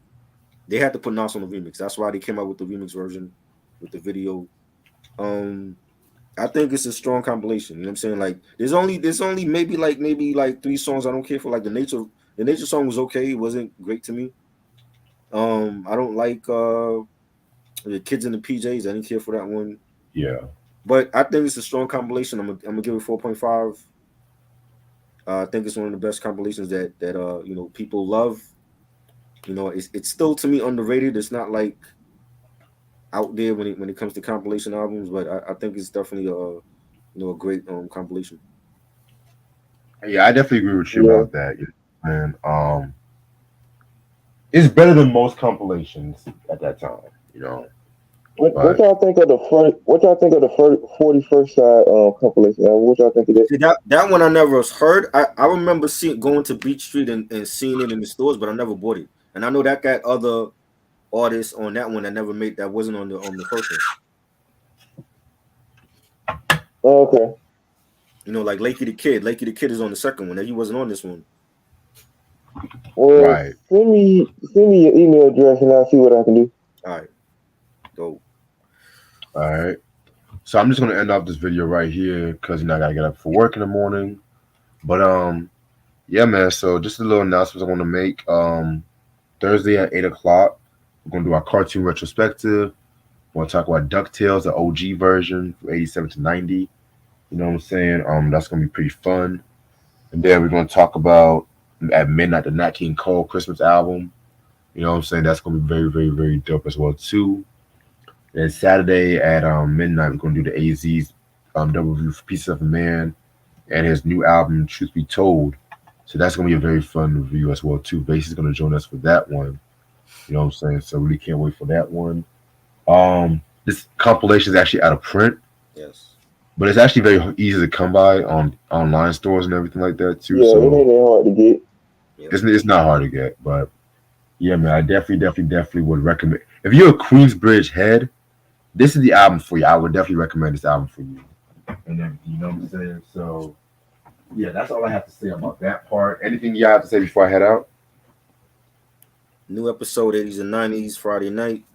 they had to put Nas on the remix. That's why they came out with the remix version with the video. I think it's a strong compilation. You know what I'm saying? Like there's only maybe like 3 songs I don't care for. Like the nature song was okay. It wasn't great to me. I don't like the Kids in the PJs. I didn't care for that one. Yeah. But I think it's a strong compilation. I'm gonna give it 4.5. I think it's one of the best compilations that you know, people love. You know, it's still to me underrated. It's not like out there when it comes to compilation albums, but I think it's definitely a great compilation. Yeah, I definitely agree with you about that. And it's better than most compilations at that time, you know. What y'all think of the first? What y'all think of the 41st side compilation? What y'all think of that? See, that one I never heard. I remember going to Beach Street and seeing it in the stores, but I never bought it. And I know that got other artists on that one that wasn't on the first one. Okay. You know, like Lakey the Kid. Lakey the Kid is on the second one, and he wasn't on this one. Well, send me your email address and I'll see what I can do. All right. Go. All right. So I'm just gonna end off this video right here because I gotta get up for work in the morning. But yeah, man. So just a little announcements I want to make. Thursday at 8 o'clock, we're gonna do our cartoon retrospective. We're gonna talk about DuckTales, the OG version from 87 to 90. You know what I'm saying? That's gonna be pretty fun. And then we're gonna talk about at midnight the Nat King Cole Christmas album. You know what I'm saying? That's gonna be very, very, very dope as well too. And Saturday at midnight we're gonna do the AZ's double review for Pieces of a Man and his new album Truth Be Told. So that's gonna be a very fun review as well too. Bass is gonna join us for that one. You know what I'm saying? So really can't wait for that one. This compilation is actually out of print. Yes. But it's actually very easy to come by on online stores and everything like that too. Yeah, so it ain't that hard to get. It's not hard to get, but yeah, man, I definitely would recommend. If you're a Queensbridge head, this is the album for you. I would definitely recommend this album for you. And everything, you know what I'm saying? So yeah, that's all I have to say about that part. Anything y'all have to say before I head out? New episode 80s and 90s Friday night.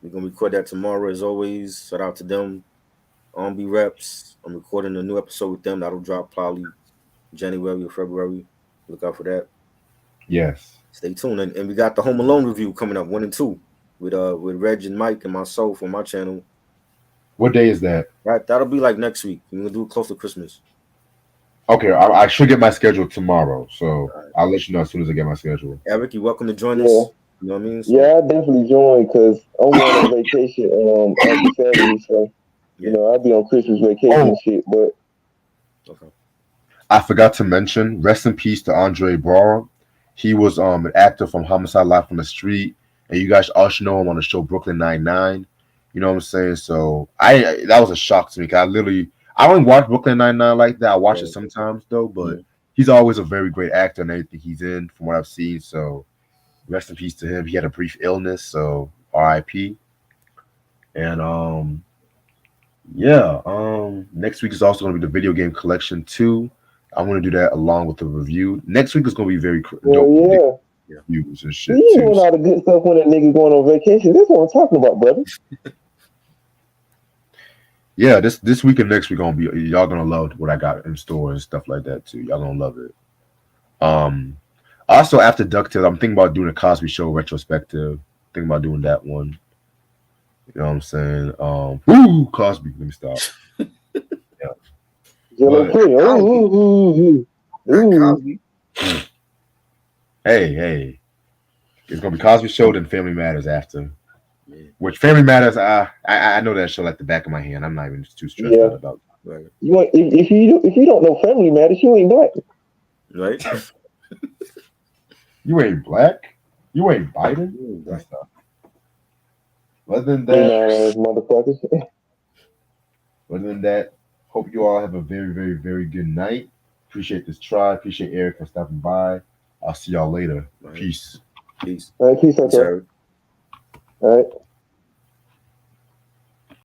We're gonna record that tomorrow as always. Shout out to them. B Reps. I'm recording a new episode with them. That'll drop probably January or February. Look out for that. Yes. Stay tuned. And we got the Home Alone review coming up, 1 and 2, with Reg and Mike and myself on my channel. What day is that? Right, that'll be like next week. We're gonna do it close to Christmas. Okay, I should get my schedule tomorrow, so I'll let you know as soon as I get my schedule. Eric, you're welcome to join us. You know what I mean? So, yeah, I definitely join because I'm going on vacation every Saturday, so you know I'll be on Christmas vacation and shit. But I forgot to mention, rest in peace to Andre Braugher. He was an actor from Homicide: Life on the Street, and you guys all should know him on the show Brooklyn Nine-Nine. You know what I'm saying? So that was a shock to me because I don't watch Brooklyn Nine-Nine like that. I watch it sometimes though, but he's always a very great actor in everything he's in, from what I've seen. So rest in peace to him. He had a brief illness, so R.I.P. And next week is also going to be the video game collection too. I'm going to do that along with the review. Next week is going to be very dope. Reviews and shit. You doing all the good stuff when a nigga going on vacation. That's what I'm talking about, brother. Yeah, this week and next week y'all gonna love what I got in store and stuff like that too. Y'all gonna love it. Also after DuckTales, I'm thinking about doing a Cosby Show retrospective. Thinking about doing that one. You know what I'm saying? Woo, Cosby. Let me stop. Cosby. Hey, it's gonna be Cosby Show then Family Matters after. Which Family Matters, I know that show like the back of my hand. I'm not even too stressed out about it. Right. If you don't know Family Matters, you ain't black. Right. You ain't black. You ain't Biden. That's stuff. Other than that, motherfuckers. Other than that, hope you all have a very, very, very good night. Appreciate this try. Appreciate Eric for stopping by. I'll see y'all later. Right. Peace. Peace. All right, peace, okay. All right.